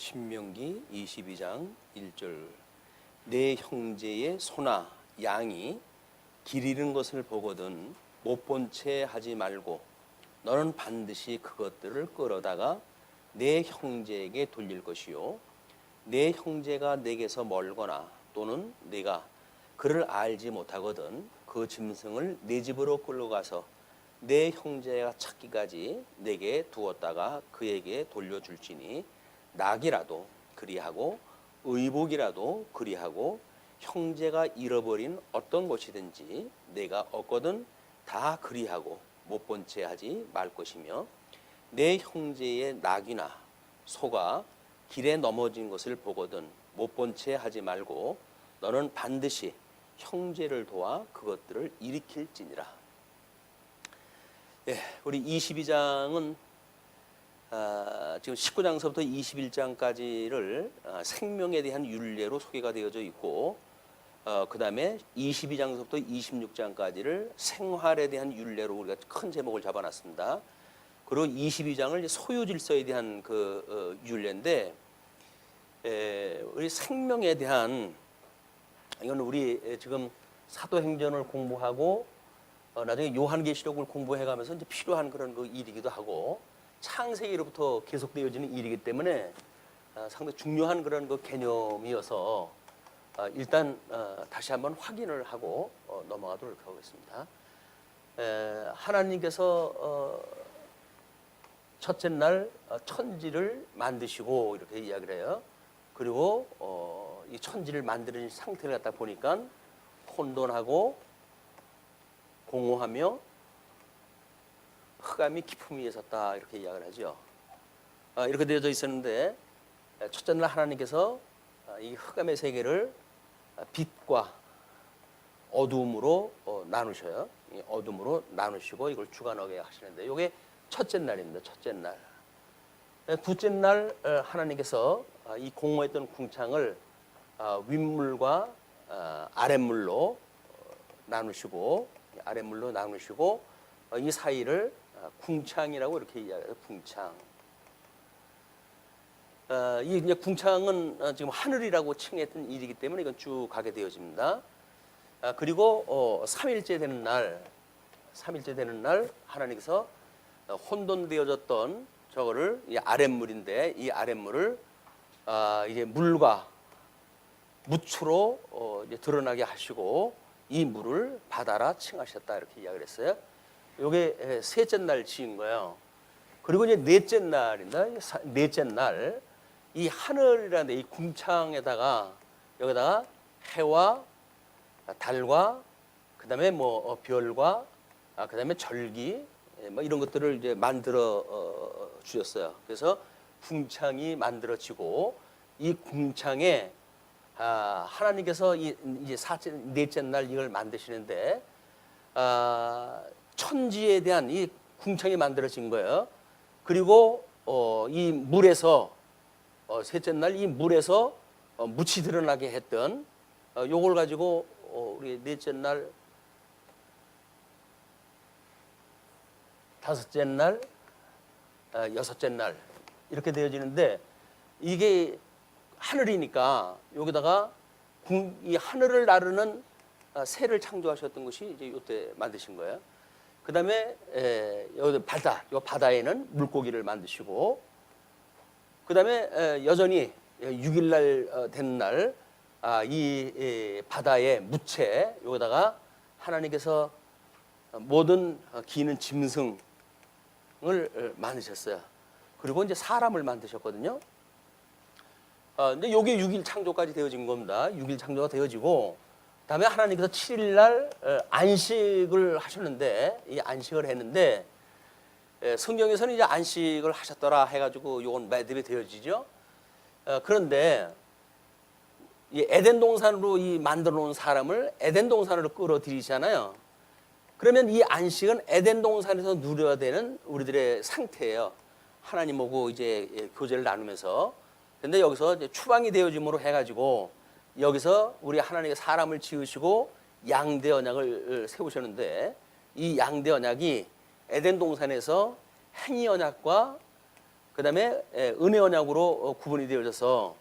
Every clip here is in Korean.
신명기 22장 1절 내 형제의 소나 양이 길 잃은 것을 보거든 못 본 채 하지 말고 너는 반드시 그것들을 끌어다가 내 형제에게 돌릴 것이요 내 형제가 내게서 멀거나 또는 내가 그를 알지 못하거든 그 짐승을 내 집으로 끌고 가서 내 형제가 찾기까지 내게 두었다가 그에게 돌려줄지니 낙이라도 그리하고 의복이라도 그리하고 형제가 잃어버린 어떤 것이든지 내가 얻거든 다 그리하고 못 본 채 하지 말 것이며 내 형제의 낙이나 소가 길에 넘어진 것을 보거든 못 본 채 하지 말고 너는 반드시 형제를 도와 그것들을 일으킬지니라. 예, 우리 22장은 지금 19장서부터 21장까지를 생명에 대한 율례로 소개가 되어져 있고 그 다음에 22장서부터 26장까지를 생활에 대한 율례로 우리가 큰 제목을 잡아놨습니다. 그리고 22장을 소유 질서에 대한 그 율례인데 우리 생명에 대한 이건 우리 지금 사도행전을 공부하고 나중에 요한계시록을 공부해가면서 이제 필요한 그런 그 일이기도 하고 창세기로부터 계속되어지는 일이기 때문에 상당히 중요한 그런 그 개념이어서 일단 다시 한번 확인을 하고 넘어가도록 하겠습니다. 하나님께서 첫째 날 천지를 만드시고 이렇게 이야기를 해요. 그리고 이 천지를 만드는 상태를 갖다 보니까 혼돈하고 공허하며 흑암이 깊음 위에 섰다 이렇게 이야기를 하죠. 이렇게 되어져 있었는데 첫째 날 하나님께서 이 흑암의 세계를 빛과 어두움으로 나누셔요. 어둠으로 나누시고 이걸 주관하게 하시는데 이게 첫째 날입니다. 첫째 날. 둘째 날 하나님께서 이 공허했던 궁창을 윗물과 아랫물로 나누시고 이 사이를 궁창이라고 이렇게 이야기해요. 궁창. 이 이제 궁창은 지금 하늘이라고 칭했던 일이기 때문에 이건 쭉 가게 되어집니다. 그리고 3일째 되는 날 하나님께서 혼돈되어졌던 저거를 이 아랫물인데 이 아랫물을 이제 물과 무추로 이제 드러나게 하시고 이 물을 바다라 칭하셨다 이렇게 이야기를 했어요. 이게 셋째 날 지은 거예요. 그리고 이제 넷째 날입니다. 넷째 날 이 하늘이라는 이 궁창에다가 여기다가 해와 달과 그다음에 뭐 별과 그다음에 절기 뭐 이런 것들을 이제 만들어 주셨어요. 그래서 궁창이 만들어지고 이 궁창에 하나님께서 이제 넷째 날 이걸 만드시는데 천지에 대한 이 궁창이 만들어진 거예요. 그리고 이 물에서 셋째 날 이 물에서 묻이 드러나게 했던 요걸 가지고 우리 넷째 날, 다섯째 날, 여섯째 날 이렇게 되어지는데 이게 하늘이니까 여기다가 이 하늘을 나르는 새를 창조하셨던 것이 이제 이때 만드신 거예요. 그 다음에 여기 이 바다에는 물고기를 만드시고 그 다음에 여전히 6일날 된 날 이 바다의 무채 여기다가 하나님께서 모든 기는 짐승을 만드셨어요. 그리고 이제 사람을 만드셨거든요. 근데 요게 6일 창조까지 되어진 겁니다. 6일 창조가 되어지고 그다음에 하나님께서 7일날 안식을 하셨는데 이 안식을 했는데 성경에서는 이제 안식을 하셨더라 해가지고 요건 매듭이 되어지죠. 그런데 이 에덴 동산으로 이 만들어 놓은 사람을 에덴 동산으로 끌어들이잖아요. 그러면 이 안식은 에덴 동산에서 누려야 되는 우리들의 상태예요. 하나님하고 이제 교제를 나누면서. 근데 여기서 이제 추방이 되어짐으로 해가지고 여기서 우리 하나님의 사람을 지으시고 양대 언약을 세우셨는데 이 양대 언약이 에덴 동산에서 행위 언약과 그다음에 은혜 언약으로 구분이 되어져서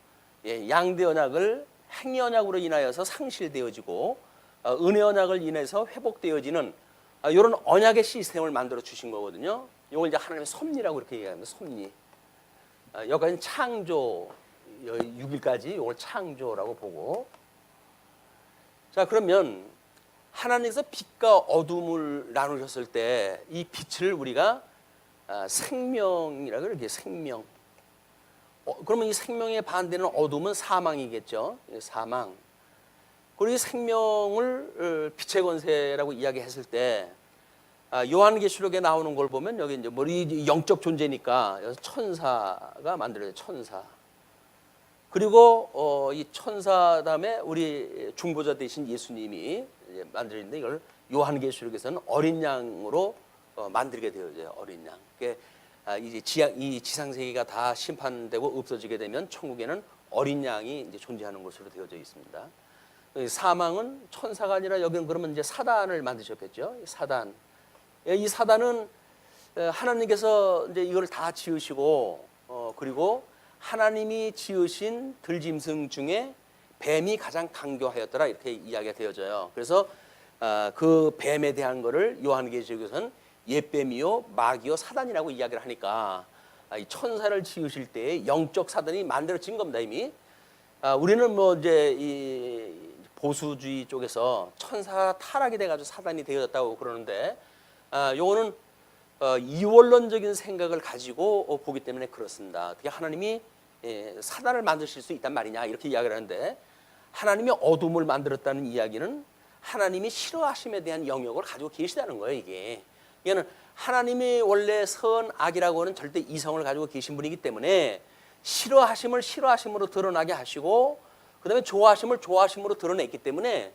양대 언약을 행위 언약으로 인하여서 상실되어지고 은혜 언약을 인해서 회복되어지는 이런 언약의 시스템을 만들어 주신 거거든요. 이걸 이제 하나님의 섭리라고 이렇게 얘기합니다. 섭리. 여기까지는 창조 6일까지 이걸 창조라고 보고, 자 그러면 하나님께서 빛과 어둠을 나누셨을 때 이 빛을 우리가 생명이라고 이렇게 생명. 그러면 이 생명의 반대는 어둠은 사망이겠죠. 사망. 그리고 이 생명을 빛의 권세라고 이야기했을 때 요한계시록에 나오는 걸 보면 여기 이제 이 영적 존재니까 천사가 만들어요. 천사. 그리고 이 천사 다음에 우리 중보자 되신 예수님이 만들어진데 이걸 요한계시록에서는 어린 양으로 만들게 되어져요. 어린 양. 이제 이 지상 세계가 다 심판되고 없어지게 되면 천국에는 어린 양이 이제 존재하는 것으로 되어져 있습니다. 사망은 천사가 아니라 여기는 그러면 이제 사단을 만드셨겠죠. 사단. 이 사단은 하나님께서 이제 이걸 다 지으시고 그리고 하나님이 지으신 들짐승 중에 뱀이 가장 강교하였더라 이렇게 이야기가 되어져요. 그래서 그 뱀에 대한 거를 요한계시록에서는 옛뱀이요 마귀요 사단이라고 이야기를 하니까 이 천사를 지으실 때 영적 사단이 만들어진 겁니다. 이미 우리는 뭐 이제 이 보수주의 쪽에서 천사가 타락이 돼가지고 사단이 되어졌다고 그러는데 요거는 이원론적인 생각을 가지고 보기 때문에 그렇습니다. 어떻게 하나님이 사단을 만드실 수 있단 말이냐 이렇게 이야기를 하는데, 하나님이 어둠을 만들었다는 이야기는 하나님이 싫어하심에 대한 영역을 가지고 계시다는 거예요. 이게는 하나님이 원래 선악이라고 하는 절대 이성을 가지고 계신 분이기 때문에 싫어하심을 싫어하심으로 드러나게 하시고 그다음에 좋아하심을 좋아하심으로 드러냈기 때문에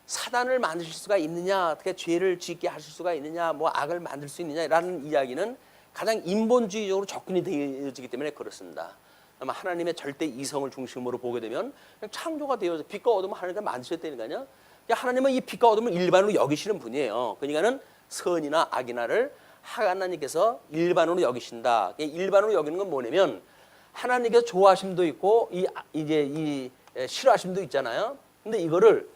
사단을 만드실 수가 있느냐, 어떻게 죄를 짓게 하실 수가 있느냐, 뭐 악을 만들 수 있느냐라는 이야기는 가장 인본주의적으로 접근이 되어지기 때문에 그렇습니다. 아마 하나님의 절대 이성을 중심으로 보게 되면 창조가 되어서 빛과 어둠을 하나님께서 만드셨다니까요. 하나님은 이 빛과 어둠을 일반으로 여기시는 분이에요. 그러니까는 선이나 악이나를 하나님께서 일반으로 여기신다. 일반으로 여기는 건 뭐냐면 하나님께서 좋아하심도 있고 이 싫어하심도 있잖아요. 근데 이거를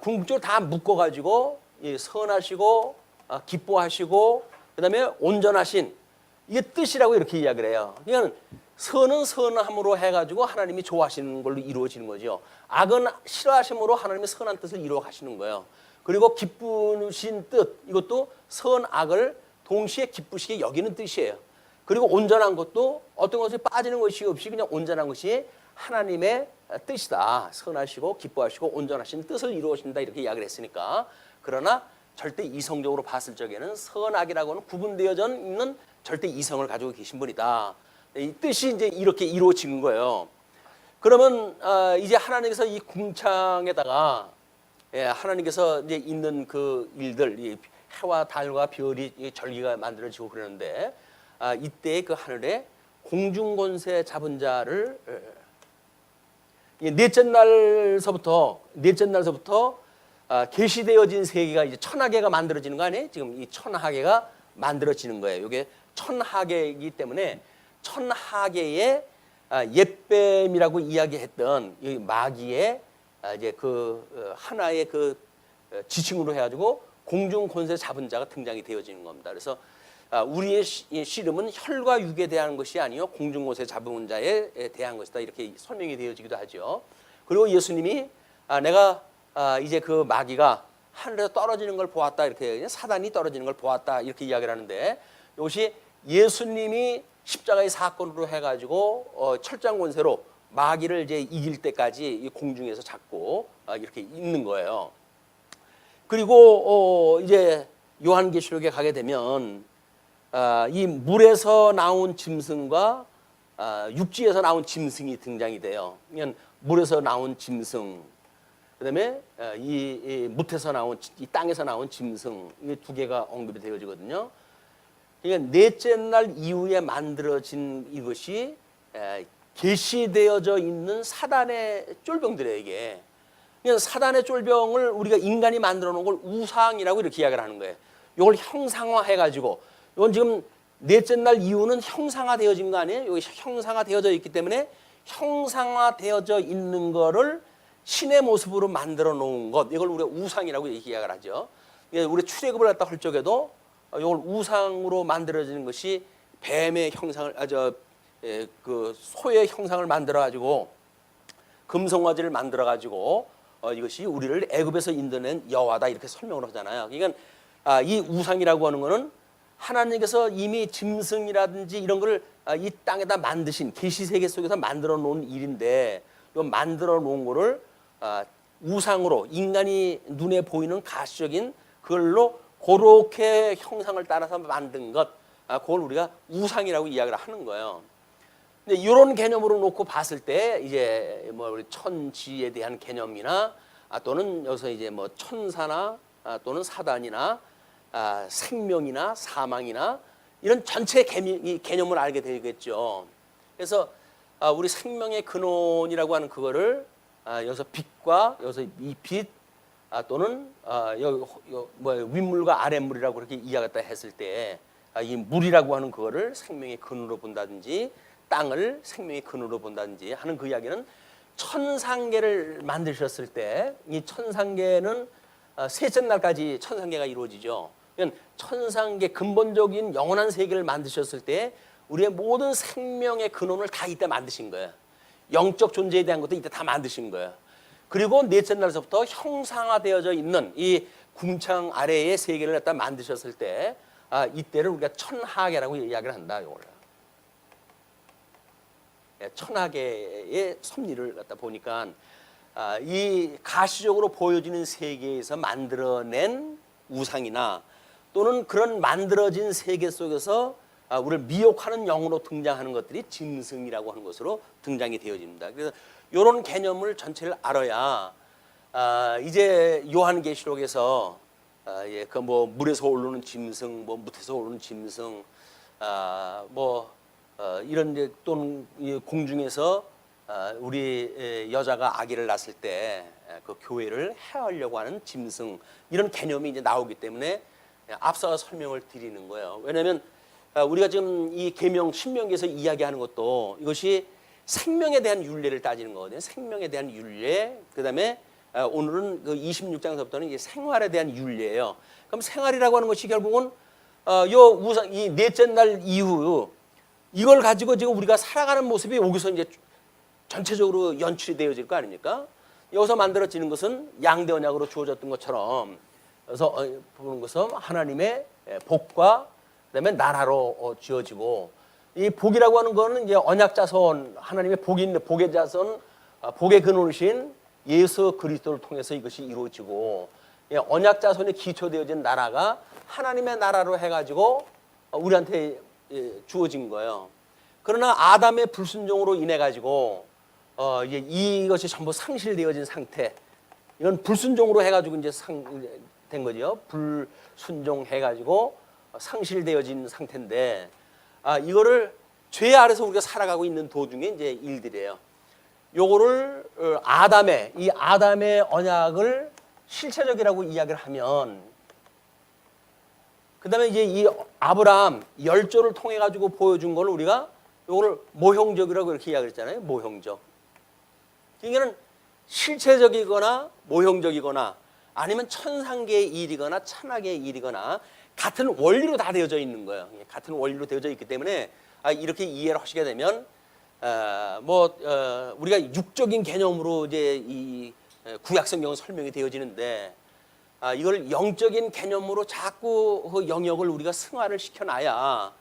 궁극적으로 다 묶어가지고 선하시고 기뻐하시고 그다음에 온전하신 이게 뜻이라고 이렇게 이야기를 해요. 그러니까 선은 선함으로 해가지고 하나님이 좋아하시는 걸로 이루어지는 거죠. 악은 싫어하심으로 하나님의 선한 뜻을 이루어 가시는 거예요. 그리고 기쁘신 뜻, 이것도 선악을 동시에 기쁘시게 여기는 뜻이에요. 그리고 온전한 것도 어떤 것이 빠지는 것이 없이 그냥 온전한 것이 하나님의 뜻이다. 선하시고 기뻐하시고 온전하신 뜻을 이루어진다 이렇게 이야기를 했으니까. 그러나 절대 이성적으로 봤을 적에는 선악이라고는 구분되어져 있는 절대 이성을 가지고 계신 분이다. 이 뜻이 이제 이렇게 이루어지는 거예요. 그러면 이제 하나님께서 이 궁창에다가 하나님께서 이제 있는 그 일들, 이 해와 달과 별이 절기가 만들어지고 그러는데 이때 그 하늘에 공중권세 잡은 자를 넷째 날서부터 계시되어진 세계가 이제 천하계가 만들어지는 거 아니에요? 지금 이 천하계가 만들어지는 거예요. 이게 천하계이기 때문에 천하계의 옛뱀이라고 이야기했던 이 마귀의 이제 그 하나의 그 지칭으로 해가지고 공중 권세 잡은 자가 등장이 되어지는 겁니다. 그래서 우리의 씨름은 혈과 육에 대한 것이 아니요 공중 권세 잡은 자에 대한 것이다 이렇게 설명이 되어지기도 하죠. 그리고 예수님이 내가 이제 그 마귀가 하늘에서 떨어지는 걸 보았다 이렇게 사단이 떨어지는 걸 보았다 이렇게 이야기를 하는데, 이것이 예수님이 십자가의 사건으로 해가지고 철장 권세로 마귀를 이제 이길 때까지 이 공중에서 잡고 이렇게 있는 거예요. 그리고 이제 요한계시록에 가게 되면 이 물에서 나온 짐승과 육지에서 나온 짐승이 등장이 돼요. 그러니까 물에서 나온 짐승, 그다음에 이 뭇에서 나온 이 땅에서 나온 짐승, 이 두 개가 언급이 되어지거든요. 그러니까 넷째 날 이후에 만들어진 이것이 계시되어져 있는 사단의 쫄병들이에요. 이게 그러니까 사단의 쫄병을 우리가 인간이 만들어 놓은 걸 우상이라고 이렇게 이야기를 하는 거예요. 이걸 형상화해 가지고 이건 지금 넷째 날 이후는 형상화되어진 거 아니에요? 여기 형상화되어져 있기 때문에 형상화되어져 있는 거를 신의 모습으로 만들어 놓은 것, 이걸 우리가 우상이라고 이야기를 하죠. 우리 출애굽을 갖다 할 적에도 이걸 우상으로 만들어지는 것이 뱀의 형상을, 그 소의 형상을 만들어 가지고 금송아지를 만들어 가지고 이것이 우리를 애굽에서 인도낸 여호와다 이렇게 설명을 하잖아요. 그러니까 이 우상이라고 하는 거는 하나님께서 이미 짐승이라든지 이런 걸 이 땅에다 만드신 계시 세계 속에서 만들어 놓은 일인데, 이 만들어 놓은 거를 우상으로 인간이 눈에 보이는 가시적인 그걸로 그렇게 형상을 따라서 만든 것, 그걸 우리가 우상이라고 이야기를 하는 거예요. 근데 이런 개념으로 놓고 봤을 때 이제 뭐 우리 천지에 대한 개념이나 또는 여기서 이제 뭐 천사나 또는 사단이나 생명이나 사망이나 이런 전체 개념을 알게 되겠죠. 그래서 우리 생명의 근원이라고 하는 그거를 여기서 빛과 여기서 이 빛 또는 뭐 윗물과 아랫물이라고 그렇게 이야기했다 했을 때 이 물이라고 하는 그거를 생명의 근원으로 본다든지 땅을 생명의 근원으로 본다든지 하는 그 이야기는 천상계를 만드셨을 때 이 천상계는 셋째 날까지 천상계가 이루어지죠. 그러니까 천상계 근본적인 영원한 세계를 만드셨을 때 우리의 모든 생명의 근원을 다 이때 만드신 거예요. 영적 존재에 대한 것도 이때 다 만드신 거예요. 그리고 넷째 날서부터 형상화되어져 있는 이 궁창 아래의 세계를 갖다 만드셨을 때 이때를 우리가 천하계라고 이야기를 한다. 이걸. 천하계의 섭리를 갖다 보니까 이 가시적으로 보여지는 세계에서 만들어낸 우상이나 또는 그런 만들어진 세계 속에서 우리를 미혹하는 영으로 등장하는 것들이 짐승이라고 하는 것으로 등장이 되어집니다. 그래서 이런 개념을 전체를 알아야 이제 요한계시록에서 그 뭐 물에서 오르는 짐승, 뭐 무에서 오르는 짐승, 이런 또는 공중에서 우리 여자가 아기를 낳았을 때 그 교회를 해하려고 하는 짐승, 이런 개념이 이제 나오기 때문에 앞서 설명을 드리는 거예요. 왜냐하면 우리가 지금 이 계명 신명기에서 이야기하는 것도 이것이 생명에 대한 윤례를 따지는 거거든요. 생명에 대한 윤례. 그다음에 오늘은 그 26장서부터는 이제 생활에 대한 윤례예요. 그럼 생활이라고 하는 것이 결국은 요 우상, 이 넷째 날 이후 이걸 가지고 지금 우리가 살아가는 모습이 여기서 이제 전체적으로 연출이 되어질 거 아닙니까? 여기서 만들어지는 것은 양대 언약으로 주어졌던 것처럼, 그래서 보는 것은 하나님의 복과 그다음에 나라로 지어지고, 이 복이라고 하는 거는 이제 언약 자손, 하나님의 복이 있는 복의 자손, 복의 근원이신 예수 그리스도를 통해서 이것이 이루어지고, 언약 자손이 기초되어진 나라가 하나님의 나라로 해가지고 우리한테 주어진 거예요. 그러나 아담의 불순종으로 인해 가지고 이제 이것이 전부 상실되어진 상태. 이건 불순종으로 해가지고 이제 된 거죠. 불순종해 가지고 상실되어진 상태인데, 이거를 죄 아래서 우리가 살아가고 있는 도중에 이제 일들이에요. 요거를 이 아담의 언약을 실체적이라고 이야기를 하면, 그다음에 이제 이 아브라함 열조를 통해 가지고 보여준 걸 우리가 요거를 모형적이라고 이렇게 이야기했잖아요. 모형적. 그러니까는 실체적이거나 모형적이거나 아니면 천상계의 일이거나 천하계의 일이거나 같은 원리로 다 되어져 있는 거예요. 같은 원리로 되어져 있기 때문에 이렇게 이해를 하시게 되면 우리가 육적인 개념으로 이제 이 구약 성경은 설명이 되어지는데, 이걸 영적인 개념으로 자꾸 그 영역을 우리가 승화를 시켜놔야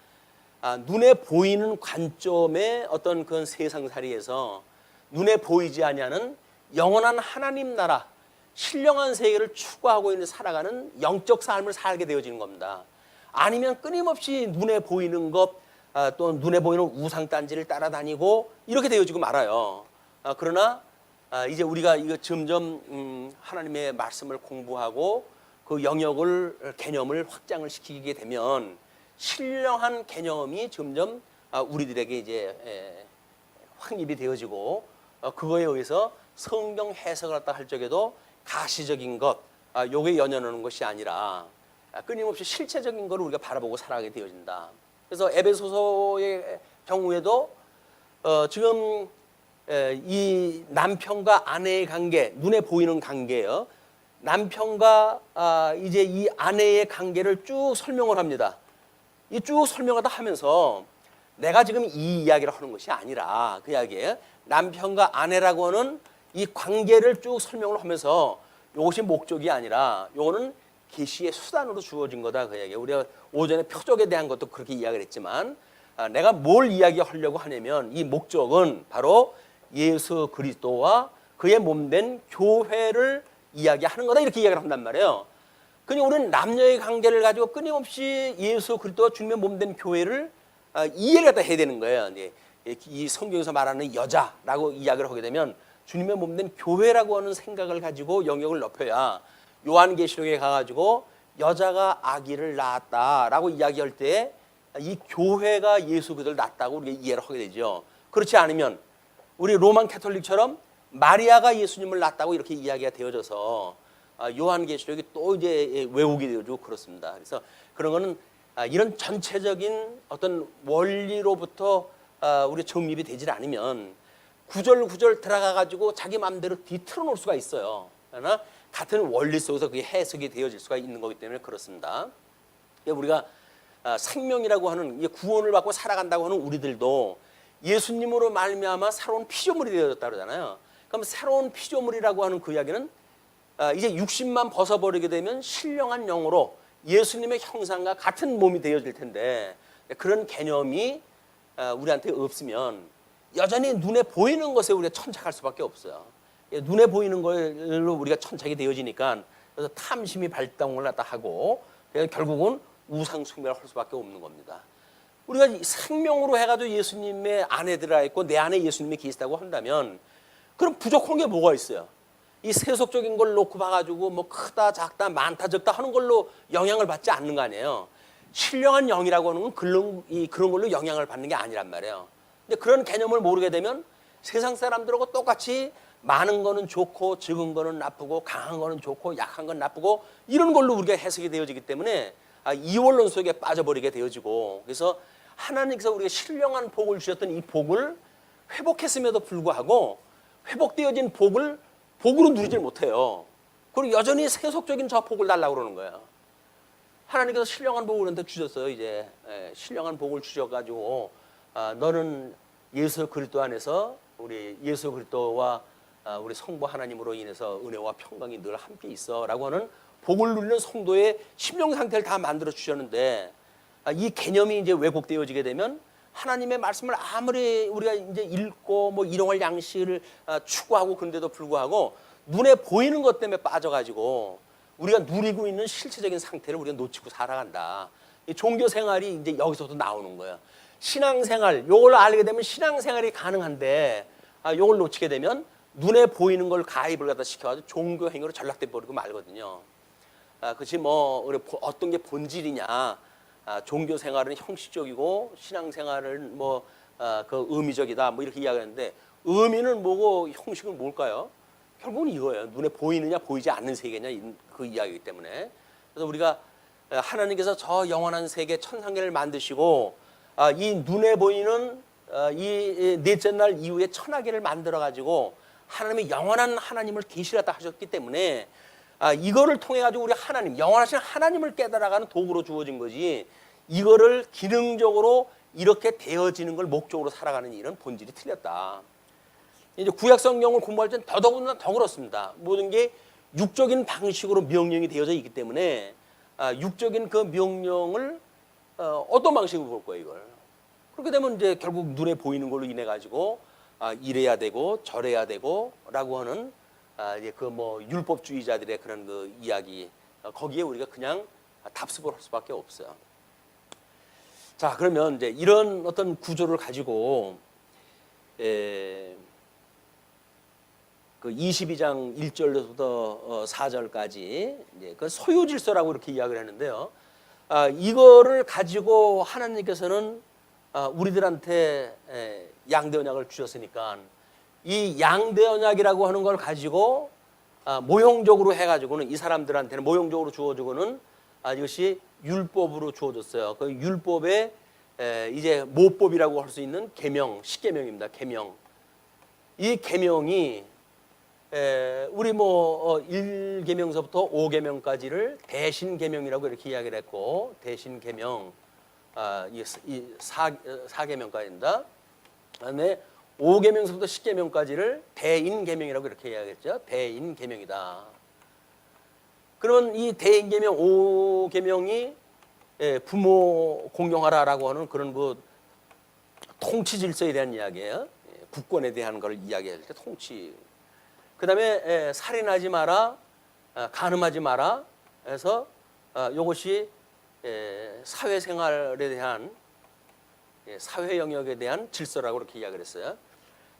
눈에 보이는 관점의 어떤 그런 세상살이에서 눈에 보이지 아니하는 영원한 하나님 나라, 신령한 세계를 추구하고 있는 살아가는 영적 삶을 살게 되어지는 겁니다. 아니면 끊임없이 눈에 보이는 것, 또 눈에 보이는 우상단지를 따라다니고 이렇게 되어지고 말아요. 그러나 이제 우리가 이거 점점 하나님의 말씀을 공부하고 그 영역을 개념을 확장을 시키게 되면 신령한 개념이 점점 우리들에게 이제 확립이 되어지고, 그거에 의해서 성경 해석을 갖다 할 적에도 가시적인 것, 요게 연연하는 것이 아니라 끊임없이 실체적인 걸 우리가 바라보고 살아가게 되어진다. 그래서 에베소서의 경우에도 지금 이 남편과 아내의 관계, 눈에 보이는 관계예요. 남편과 이제 이 아내의 관계를 쭉 설명을 합니다. 이 쭉 설명하다 하면서 내가 지금 이 이야기를 하는 것이 아니라 그 이야기예요. 남편과 아내라고 하는 이 관계를 쭉 설명을 하면서 이것이 목적이 아니라 이거는 계시의 수단으로 주어진 거다 그 이야기예요. 우리가 오전에 표적에 대한 것도 그렇게 이야기를 했지만 내가 뭘 이야기하려고 하냐면 이 목적은 바로 예수 그리스도와 그의 몸된 교회를 이야기하는 거다 이렇게 이야기를 한단 말이에요. 그러니 우리는 남녀의 관계를 가지고 끊임없이 예수 그리스도와 주님의 몸된 교회를 이해를 갖다 해야 되는 거예요. 이 성경에서 말하는 여자라고 이야기를 하게 되면 주님의 몸된 교회라고 하는 생각을 가지고 영역을 높여야 요한계시록에 가가지고 여자가 아기를 낳았다라고 이야기할 때 이 교회가 예수 그리스도를 낳았다고 우리가 이해를 하게 되죠. 그렇지 않으면 우리 로만 캐톨릭처럼 마리아가 예수님을 낳았다고 이렇게 이야기가 되어져서 요한계시록이 또 이제 왜곡이 되어지고 그렇습니다. 그래서 그런 거는 이런 전체적인 어떤 원리로부터 우리 정립이 되질 않으면 구절 들어가 가지고 자기 마음대로 뒤틀어 놓을 수가 있어요. 그러나 같은 원리 속에서 그게 해석이 되어질 수가 있는 거기 때문에 그렇습니다. 우리가 생명이라고 하는 구원을 받고 살아간다고 하는 우리들도 예수님으로 말미암아 새로운 피조물이 되어졌다 그러잖아요. 그럼 새로운 피조물이라고 하는 그 이야기는 이제 육신만 벗어버리게 되면 신령한 영으로 예수님의 형상과 같은 몸이 되어질 텐데 그런 개념이 우리한테 없으면 여전히 눈에 보이는 것에 우리가 천착할 수밖에 없어요. 눈에 보이는 걸로 우리가 천착이 되어지니까 그래서 탐심이 발동을 하고 결국은 우상 숭배를 할 수밖에 없는 겁니다. 우리가 생명으로 해가지고 예수님의 안에 들어가 있고 내 안에 예수님이 계시다고 한다면 그럼 부족한 게 뭐가 있어요? 이 세속적인 걸 놓고 봐가지고 뭐 크다 작다 많다 적다 하는 걸로 영향을 받지 않는 거 아니에요. 신령한 영이라고 하는 건 그런 걸로 영향을 받는 게 아니란 말이에요. 근데 그런 개념을 모르게 되면 세상 사람들하고 똑같이 많은 거는 좋고 적은 거는 나쁘고 강한 거는 좋고 약한 건 나쁘고 이런 걸로 우리가 해석이 되어지기 때문에 이원론 속에 빠져버리게 되어지고 그래서 하나님께서 우리가 신령한 복을 주셨던 이 복을 회복했음에도 불구하고 회복되어진 복을 복으로 누리질 못해요. 그리고 여전히 세속적인 저 복을 달라고 그러는 거예요. 하나님께서 신령한 복을 우리한테 주셨어요. 이제 신령한 복을 주셔가지고 너는 예수 그리스도 안에서 우리 예수 그리스도와 우리 성부 하나님으로 인해서 은혜와 평강이 늘 함께 있어라고 하는 복을 누리는 성도의 심령 상태를 다 만들어 주셨는데 이 개념이 이제 왜곡되어지게 되면 하나님의 말씀을 아무리 우리가 이제 읽고 뭐 일용할 양식을 추구하고 그런데도 불구하고 눈에 보이는 것 때문에 빠져가지고 우리가 누리고 있는 실체적인 상태를 우리가 놓치고 살아간다. 이 종교 생활이 이제 여기서도 나오는 거예요. 신앙생활, 요걸 알게 되면 신앙생활이 가능한데 요걸 놓치게 되면 눈에 보이는 걸 가입을 갖다 시켜가지고 종교 행위로 전락돼 버리고 말거든요. 그것이 뭐 우리 어떤 게 본질이냐? 종교 생활은 형식적이고 신앙 생활은 뭐 그 의미적이다. 뭐 이렇게 이야기하는데 의미는 뭐고 형식은 뭘까요? 결국은 이거예요. 눈에 보이느냐 보이지 않는 세계냐 그 이야기이기 때문에 그래서 우리가 하나님께서 저 영원한 세계 천상계를 만드시고 이 눈에 보이는 이 넷째 날 이후에 천하계를 만들어 가지고 하나님의 영원한 하나님을 계시하다 하셨기 때문에 이거를 통해 가지고 우리 하나님 영원하신 하나님을 깨달아가는 도구로 주어진 거지 이거를 기능적으로 이렇게 되어지는 걸 목적으로 살아가는 일은 본질이 틀렸다. 이제 구약 성경을 공부할 때는 더더군다나 더 그렇습니다. 모든 게 육적인 방식으로 명령이 되어져 있기 때문에 육적인 그 명령을 어떤 방식으로 볼 거예요, 이걸. 그렇게 되면 이제 결국 눈에 보이는 걸로 인해 가지고 이래야 되고 저래야 되고라고 하는 이제 그 뭐 율법주의자들의 그런 그 이야기 거기에 우리가 그냥 답습을 할 수밖에 없어요. 자, 그러면 이제 이런 어떤 구조를 가지고 그 22장 1절부터 4절까지 이제 그 소유 질서라고 이렇게 이야기를 하는데요. 이거를 가지고 하나님께서는 우리들한테 양대 언약을 주셨으니까 이 양대 언약이라고 하는 걸 가지고 모형적으로 해가지고는 이 사람들한테는 모형적으로 주어주고는 이것이 율법으로 주어졌어요. 그 율법의 이제 모법이라고 할 수 있는 계명, 십계명입니다. 계명. 이 계명이 우리 뭐 1계명서부터 5계명까지를 대신 계명이라고 이렇게 이야기를 했고, 대신 계명, 이 4계명까지입니다. 그다음에 5계명서부터 10계명까지를 대인 계명이라고 이렇게 이야기했죠. 대인 계명이다. 그러면 이 대인 계명 5계명이 부모 공경하라라고 하는 그런 그 통치 질서에 대한 이야기예요. 국권에 대한 걸 이야기할 때 통치. 그다음에 살인하지 마라, 간음하지 마라 해서 이것이 사회생활에 대한 사회 영역에 대한 질서라고 그렇게 이야기를 했어요.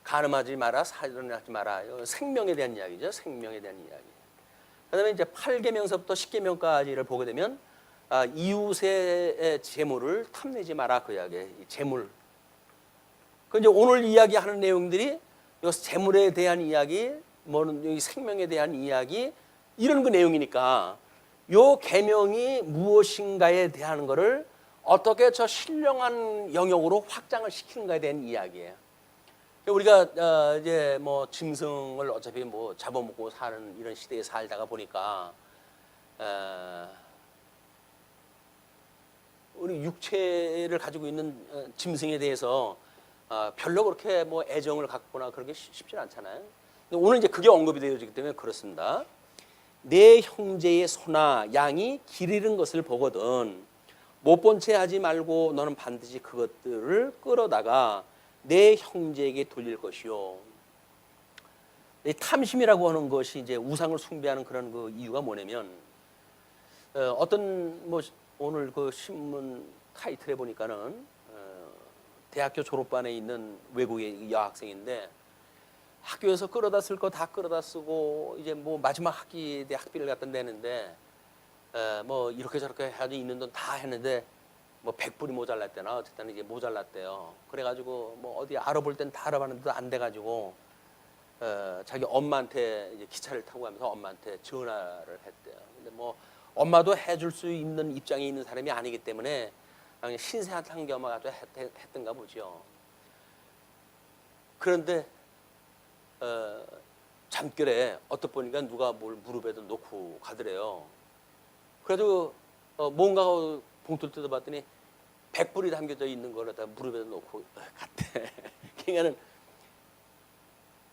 간음하지 마라, 살인하지 마라. 생명에 대한 이야기죠. 생명에 대한 이야기. 그다음에 이제 8계명서부터 10계명까지를 보게 되면 이웃의 재물을 탐내지 마라 그 이야기예요. 재물. 그 이제 오늘 이야기하는 내용들이 이 재물에 대한 이야기, 뭐는 이 생명에 대한 이야기 이런 그 내용이니까 요 계명이 무엇인가에 대한 거를 어떻게 저 신령한 영역으로 확장을 시키는가에 대한 이야기예요. 우리가 이제 뭐 짐승을 어차피 뭐 잡아먹고 사는 이런 시대에 살다가 보니까 우리 육체를 가지고 있는 짐승에 대해서 별로 그렇게 뭐 애정을 갖거나 그런 게 쉽지 않잖아요. 오늘 이제 그게 언급이 되어지기 때문에 그렇습니다. 내 형제의 소나 양이 길 잃은 것을 보거든 못 본 채 하지 말고 너는 반드시 그것들을 끌어다가 내 형제에게 돌릴 것이요. 이 탐심이라고 하는 것이 이제 우상을 숭배하는 그런 그 이유가 뭐냐면 어떤 뭐 오늘 그 신문 타이틀에 보니까는 대학교 졸업반에 있는 외국의 여학생인데 학교에서 끌어다 쓸 거 다 끌어다 쓰고 이제 뭐 마지막 학기에 학비를 갖다 내는데 뭐 이렇게 저렇게 해가지고 있는 돈 다 했는데 뭐 100불이 모자랐대나 어쨌든 이제 모자랐대요. 그래가지고 뭐 어디 알아볼 땐 다 알아봤는데도 안 돼가지고 자기 엄마한테 이제 기차를 타고 가면서 엄마한테 전화를 했대요. 근데 뭐 엄마도 해줄 수 있는 입장에 있는 사람이 아니기 때문에 그냥 신세한테 한 겸해가지고 했던가 보죠. 그런데 잠결에 어떻게 보니까 누가 뭘 무릎에도 놓고 가더래요. 그래도 뭔가 봉투를 뜯어봤더니 100불이 담겨져 있는 거를 다 무릎에도 놓고 갔대. 그러니까는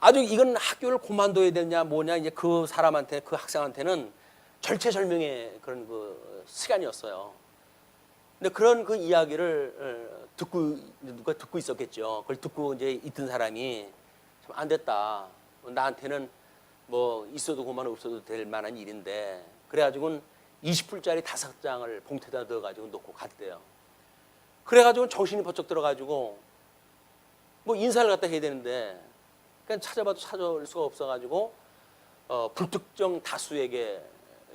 아주 이건 학교를 그만둬야 되냐 뭐냐 이제 그 사람한테 그 학생한테는 절체절명의 그런 그 시간이었어요. 근데 그런 그 이야기를 듣고 누가 듣고 있었겠죠. 그걸 듣고 이제 있던 사람이 좀 안 됐다. 나한테는 뭐 있어도 그만 없어도 될 만한 일인데 그래가지고는 20불짜리 5장을 봉투에다 넣어가지고 놓고 갔대요. 그래가지고 정신이 번쩍 들어가지고 뭐 인사를 갖다 해야 되는데 그냥 찾아봐도 찾아올 수가 없어가지고 불특정 다수에게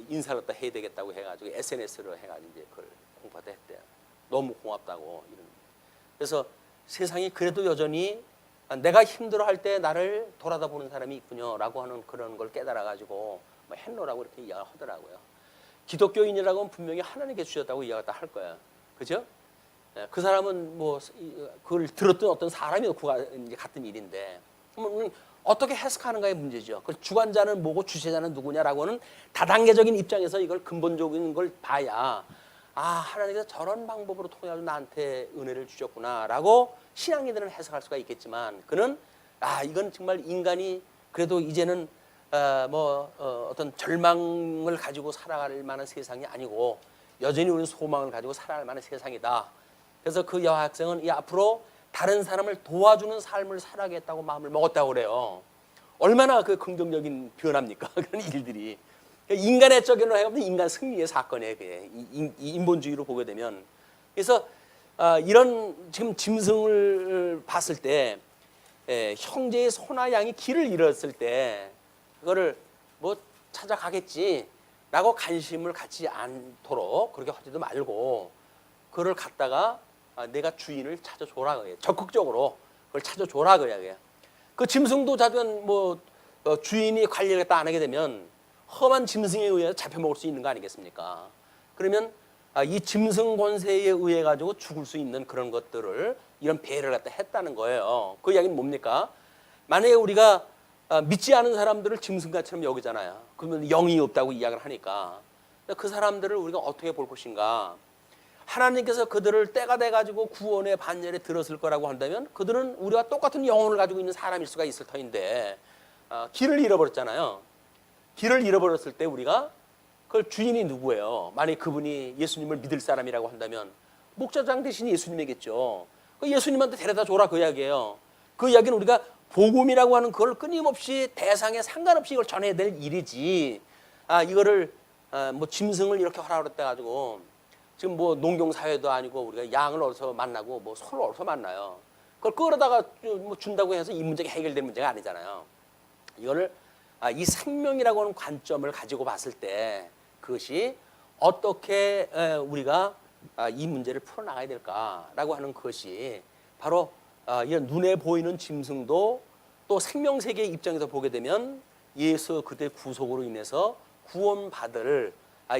인사를 갖다 해야 되겠다고 해가지고 SNS로 해가지고 이제 그걸 공부하다 했대요. 너무 고맙다고 이런. 그래서 세상이 그래도 여전히 내가 힘들어할 때 나를 돌아다 보는 사람이 있군요라고 하는 그런 걸 깨달아가지고 뭐 했노라고 이렇게 이야기하더라고요. 기독교인이라고 하면 분명히 하나님께 주셨다고 이야기를 할 거야. 그죠? 그 사람은 뭐 그걸 들었던 어떤 사람이 같은 일인데 어떻게 해석하는가의 문제죠. 그 주관자는 뭐고 주체자는 누구냐라고 하는 다단계적인 입장에서 이걸 근본적인 걸 봐야 하나님께서 저런 방법으로 통해서 나한테 은혜를 주셨구나라고 신앙인들은 해석할 수가 있겠지만 그는 이건 정말 인간이 그래도 이제는 어떤 절망을 가지고 살아갈 만한 세상이 아니고 여전히 우리는 소망을 가지고 살아갈 만한 세상이다. 그래서 그 여학생은 앞으로 다른 사람을 도와주는 삶을 살아야겠다고 마음을 먹었다고 그래요. 얼마나 그 긍정적인 변화입니까? 그런 일들이. 인간의 적용을 해보면 인간 승리의 사건이에요. 이 인본주의로 보게 되면. 그래서 이런 지금 짐승을 봤을 때 형제의 소나 양이 길을 잃었을 때 그거를 뭐 찾아가겠지라고 관심을 갖지 않도록 그렇게 하지도 말고 그걸 갖다가 내가 주인을 찾아줘라 그래요. 적극적으로 그걸 찾아줘라 그래요. 그 짐승도 자든 뭐 주인이 관리를 안 하게 되면 험한 짐승에 의해서 잡혀먹을 수 있는 거 아니겠습니까? 그러면 이 짐승 권세에 의해 가지고 죽을 수 있는 그런 것들을 이런 배를 갖다 했다는 거예요. 그 이야기는 뭡니까? 만약에 우리가 믿지 않은 사람들을 짐승같이처럼 여기잖아요. 그러면 영이 없다고 이야기를 하니까 그 사람들을 우리가 어떻게 볼 것인가? 하나님께서 그들을 때가 돼가지고 구원의 반열에 들었을 거라고 한다면 그들은 우리와 똑같은 영혼을 가지고 있는 사람일 수가 있을 터인데 길을 잃어버렸잖아요. 길을 잃어버렸을 때 우리가 그 주인이 누구예요? 만약 그분이 예수님을 믿을 사람이라고 한다면 목자장 대신 예수님이겠죠. 그 예수님한테 데려다 줘라 그 이야기예요. 그 이야기는 우리가 복음이라고 하는 그걸 끊임없이 대상에 상관없이 이걸 전해야 될 일이지. 이거를 뭐 짐승을 이렇게 허락했다 가지고 지금 뭐 농경 사회도 아니고 우리가 양을 어디서 만나고 뭐 소를 어디서 만나요. 그걸 끌어다가 뭐 준다고 해서 이 문제가 해결될 문제가 아니잖아요. 이거를 이 생명이라고 하는 관점을 가지고 봤을 때 그것이 어떻게 우리가 이 문제를 풀어나가야 될까라고 하는 것이 바로 이런 눈에 보이는 짐승도 또 생명세계의 입장에서 보게 되면 예수 그들의 구속으로 인해서 구원받을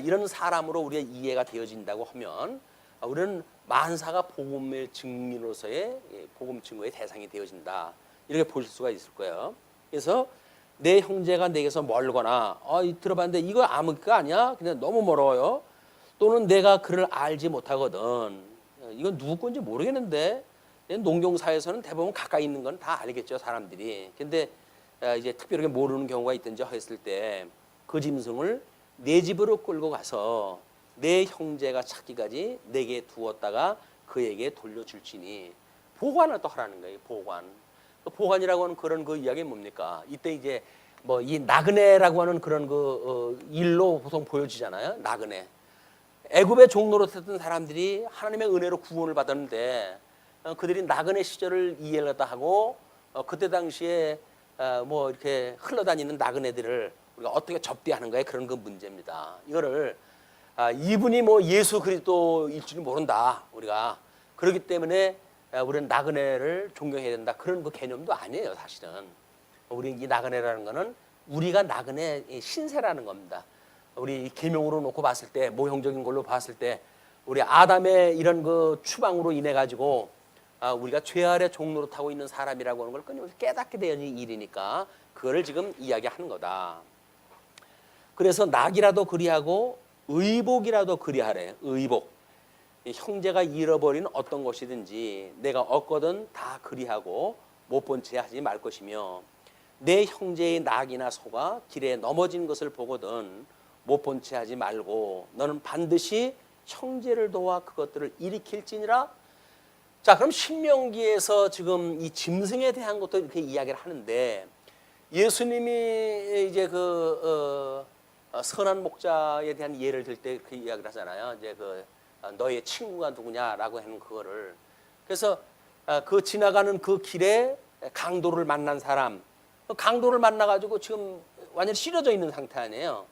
이런 사람으로 우리가 이해가 되어진다고 하면 우리는 만사가 복음의 증인으로서의 복음 증거의 대상이 되어진다. 이렇게 보실 수가 있을 거예요. 그래서 내 형제가 내게서 멀거나 들어봤는데 이거 아무것도 아니야? 그냥 너무 멀어요. 또는 내가 그를 알지 못하거든. 이건 누구 건지 모르겠는데 농경사에서는 대부분 가까이 있는 건 다 알겠죠, 사람들이. 근데 이제 특별하게 모르는 경우가 있든지 했을 때 그 짐승을 내 집으로 끌고 가서 내 형제가 찾기까지 내게 두었다가 그에게 돌려줄지니 보관을 또 하라는 거예요. 보관. 보관이라고 하는 그런 그 이야기는 뭡니까? 이때 이제 뭐 이 나그네라고 하는 그런 그 일로 보통 보여지잖아요. 나그네. 애굽의 종로로 했던 사람들이 하나님의 은혜로 구원을 받았는데 그들이 나그네 시절을 이해를 하다 하고 그때 당시에 뭐 이렇게 흘러다니는 나그네들을 우리가 어떻게 접대하는 거에 그런 그 문제입니다. 이거를 이분이 뭐 예수 그리스도일 줄 모른다 우리가. 그렇기 때문에 우리는 나그네를 존경해야 된다 그런 그 개념도 아니에요. 사실은 우리 이 나그네라는 거는 우리가 나그네 신세라는 겁니다. 우리 계명으로 놓고 봤을 때 모형적인 걸로 봤을 때 우리 아담의 이런 그 추방으로 인해 가지고 우리가 죄 아래 종로로 타고 있는 사람이라고 하는 걸 끊임없이 깨닫게 되는 일이니까 그거를 지금 이야기하는 거다. 그래서 낙이라도 그리하고 의복이라도 그리하래. 의복. 형제가 잃어버린 어떤 것이든지 내가 얻거든 다 그리하고 못 본 채 하지 말 것이며 내 형제의 낙이나 소가 길에 넘어진 것을 보거든 못 본 채 하지 말고 너는 반드시 형제를 도와 그것들을 일으킬지니라. 자, 그럼 신명기에서 지금 이 짐승에 대한 것도 이렇게 이야기를 하는데 예수님이 이제 선한 목자에 대한 예를 들 때 그 이야기를 하잖아요. 이제 너의 친구가 누구냐라고 하는 그거를. 그래서 그 지나가는 그 길에 강도를 만난 사람, 강도를 만나가지고 지금 완전히 쓰러져 있는 상태 아니에요.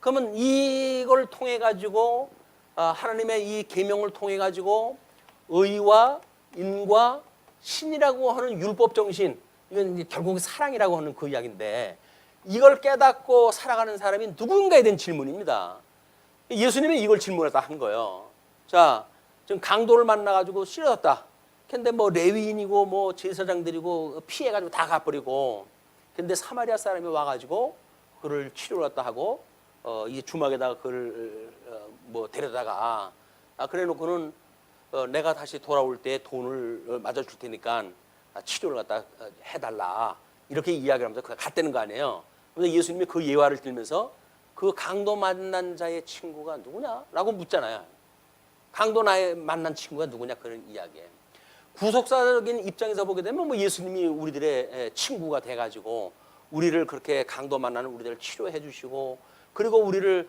그러면 이걸 통해 가지고 하나님의 이 계명을 통해 가지고 의와 인과 신이라고 하는 율법 정신, 이건 결국 사랑이라고 하는 그 이야기인데 이걸 깨닫고 살아가는 사람이 누군가에 대한 질문입니다. 예수님이 이걸 질문했다 한 거예요. 자, 지금 강도를 만나가지고 쓰러졌다. 근데 뭐 레위인이고 뭐 제사장들이고 피해가지고 다 가버리고, 근데 사마리아 사람이 와가지고 그를 치료했다 하고 이 주막에다가 그를 뭐 데려다가 그래놓고는 내가 다시 돌아올 때 돈을 맞아줄 테니까 치료를 갖다 해달라 이렇게 이야기를 하면서 그가 갔다는 거 아니에요. 그래서 예수님이 그 예화를 들면서 그 강도 만난 자의 친구가 누구냐라고 묻잖아요. 강도 나의 만난 친구가 누구냐 그런 이야기예요. 구속사적인 입장에서 보게 되면 뭐 예수님이 우리들의 친구가 돼가지고 우리를 그렇게 강도 만나는 우리들을 치료해 주시고 그리고 우리를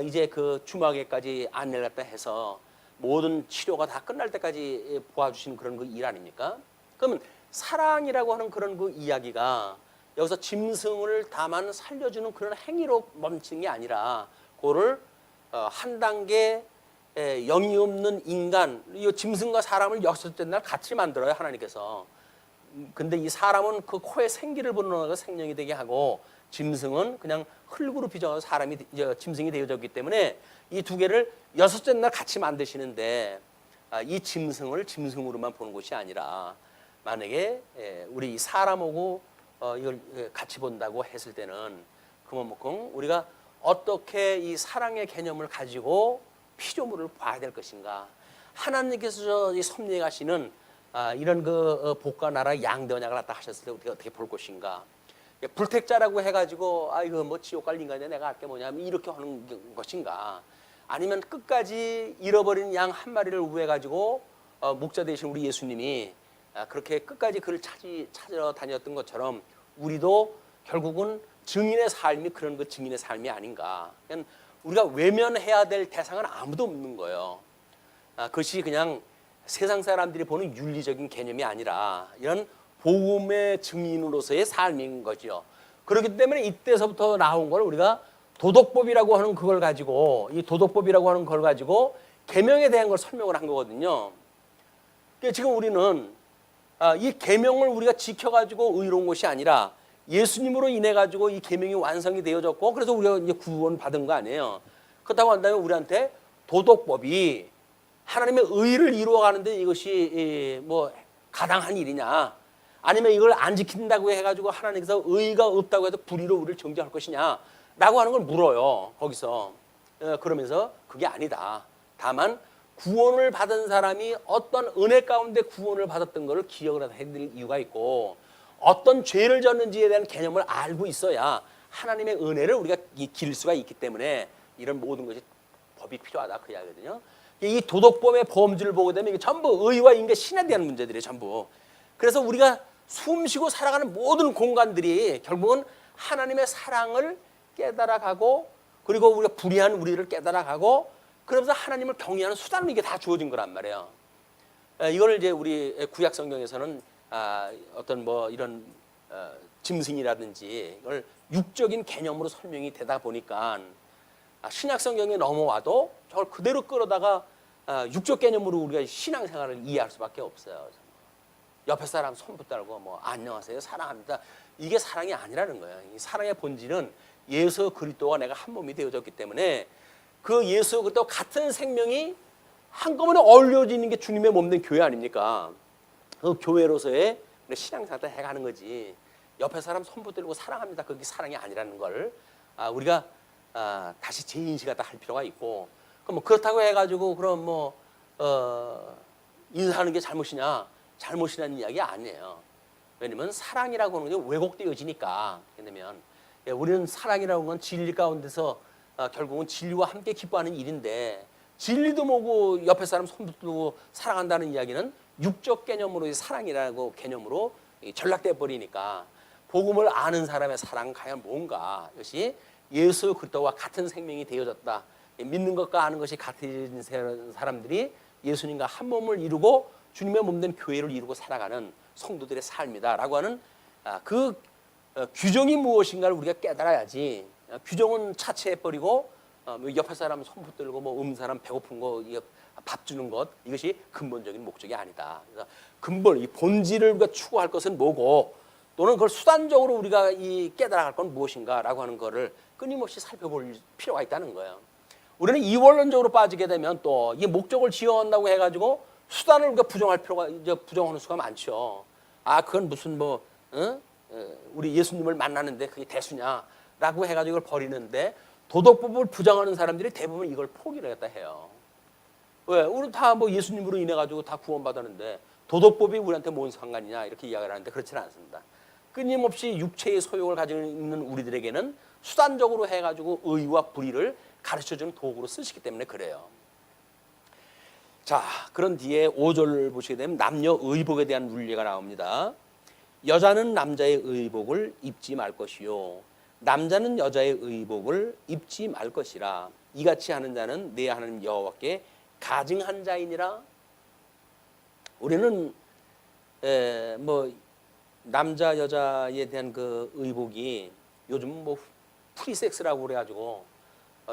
이제 그 주막에까지 안내를 갖다 해서 모든 치료가 다 끝날 때까지 보아주시는 그런 그 일 아닙니까? 그러면 사랑이라고 하는 그런 그 이야기가 여기서 짐승을 다만 살려주는 그런 행위로 멈추는 게 아니라 그거를 한 단계 영이 없는 인간, 이 짐승과 사람을 여섯째 날 같이 만들어요. 하나님께서 근데 이 사람은 그 코에 생기를 불어넣어서 생명이 되게 하고 짐승은 그냥 흙으로 빚어서 사람이 짐승이 되어졌기 때문에 이 두 개를 여섯째 날 같이 만드시는데 이 짐승을 짐승으로만 보는 것이 아니라 만약에 우리 사람하고 이걸 같이 본다고 했을 때는 그만큼 우리가 어떻게 이 사랑의 개념을 가지고 피조물을 봐야 될 것인가. 하나님께서 섭리하시는 이런 그 복과 나라 양대 언약을 갖다 하셨을 때 어떻게 볼 것인가. 불택자라고 해가지고 이거 뭐 지옥 갈 인간이야 내가 할 게 뭐냐면 이렇게 하는 것인가. 아니면 끝까지 잃어버린 양 한 마리를 우회가지고 목자 되신 우리 예수님이 그렇게 끝까지 그를 찾으러 다녔던 것처럼 우리도 결국은 증인의 삶이 그런 그 증인의 삶이 아닌가. 그냥 우리가 외면해야 될 대상은 아무도 없는 거예요. 그것이 그냥 세상 사람들이 보는 윤리적인 개념이 아니라 이런 복음의 증인으로서의 삶인 거죠. 그렇기 때문에 이때서부터 나온 걸 우리가 도덕법이라고 하는 그걸 가지고 이 도덕법이라고 하는 걸 가지고 계명에 대한 걸 설명을 한 거거든요. 그러니까 지금 우리는 이 계명을 우리가 지켜가지고 의로운 것이 아니라 예수님으로 인해 가지고 이 계명이 완성이 되어졌고 그래서 우리가 이제 구원 받은 거 아니에요. 그렇다고 한다면 우리한테 도덕법이 하나님의 의를 이루어가는데 이것이 뭐 가당한 일이냐? 아니면 이걸 안 지킨다고 해가지고 하나님께서 의가 없다고 해도 불의로 우리를 정죄할 것이냐? 라고 하는 걸 물어요. 거기서. 그러면서 그게 아니다. 다만 구원을 받은 사람이 어떤 은혜 가운데 구원을 받았던 것을 기억을 해야 될 이유가 있고 어떤 죄를 졌는지에 대한 개념을 알고 있어야 하나님의 은혜를 우리가 기릴 수가 있기 때문에 이런 모든 것이 법이 필요하다 그 이야기거든요. 이 도덕법의 범주를 보게 되면 이게 전부 의와 인계 신에 대한 문제들이에요. 전부. 그래서 우리가 숨쉬고 살아가는 모든 공간들이 결국은 하나님의 사랑을 깨달아가고 그리고 우리가 불의한 우리를 깨달아가고 그러면서 하나님을 경외하는 수단으로 이게 다 주어진 거란 말이에요. 이걸 이제 우리 구약 성경에서는 어떤 뭐 이런 짐승이라든지 이걸 육적인 개념으로 설명이 되다 보니까 신약 성경에 넘어와도 저걸 그대로 끌어다가 육적 개념으로 우리가 신앙생활을 이해할 수밖에 없어요. 옆에 사람 손 붙들고 뭐 안녕하세요 사랑합니다 이게 사랑이 아니라는 거예요. 이 사랑의 본질은 예수 그리스도와 내가 한 몸이 되어졌기 때문에 그 예수 그리스도와 같은 생명이 한꺼번에 어울려지는 게 주님의 몸 된 교회 아닙니까? 그 교회로서의 신앙생활을 해가는 거지. 옆에 사람 손 붙들고 사랑합니다 그게 사랑이 아니라는 걸 우리가 다시 재인식하다 할 필요가 있고 그럼 뭐 그렇다고 해가지고 그럼 뭐 인사하는 게 잘못이냐? 잘못이라는 이야기 아니에요. 왜냐면 사랑이라고 하는 게 왜곡되어지니까. 왜냐면 우리는 사랑이라고 하는 건 진리 가운데서 결국은 진리와 함께 기뻐하는 일인데 진리도 뭐고 옆에 사람 손 붙들고 사랑한다는 이야기는 육적 개념으로 사랑이라고 개념으로 전락돼 버리니까 복음을 아는 사람의 사랑은 과연 뭔가 이것이 예수 그리스도와 같은 생명이 되어졌다. 믿는 것과 아는 것이 같은 사람들이 예수님과 한 몸을 이루고 주님의 몸된 교회를 이루고 살아가는 성도들의 삶이다라고 하는 그 규정이 무엇인가를 우리가 깨달아야지. 규정은 차치해버리고 옆에 사람 손 붙들고 뭐 사람 배고픈 거 밥 주는 것 이것이 근본적인 목적이 아니다. 그래서 근본 이 본질을 우리가 추구할 것은 뭐고 또는 그걸 수단적으로 우리가 이 깨달아갈 건 무엇인가라고 하는 거를 끊임없이 살펴볼 필요가 있다는 거예요. 우리는 이원론적으로 빠지게 되면 또 이 목적을 지어온다고 해가지고 수단을 우리가 부정하는 수가 많죠. 그건 무슨 뭐 우리 예수님을 만나는데 그게 대수냐라고 해가지고 이걸 버리는데 도덕법을 부정하는 사람들이 대부분 이걸 포기를 했다 해요. 왜? 우리 다 뭐 예수님으로 인해 가지고 다 구원받았는데 도덕법이 우리한테 뭔 상관이냐 이렇게 이야기를 하는데 그렇지는 않습니다. 끊임없이 육체의 소욕을 가지고 있는 우리들에게는 수단적으로 해가지고 의와 불의를 가르쳐주는 도구로 쓰시기 때문에 그래요. 자, 그런 뒤에 5절 보시게 되면 남녀 의복에 대한 윤리가 나옵니다. 여자는 남자의 의복을 입지 말 것이요 남자는 여자의 의복을 입지 말 것이라 이같이 하는 자는 내 하나님 여호와께 가증한 자이니라. 우리는 뭐 남자 여자에 대한 그 의복이 요즘 뭐 프리섹스라고 그래가지고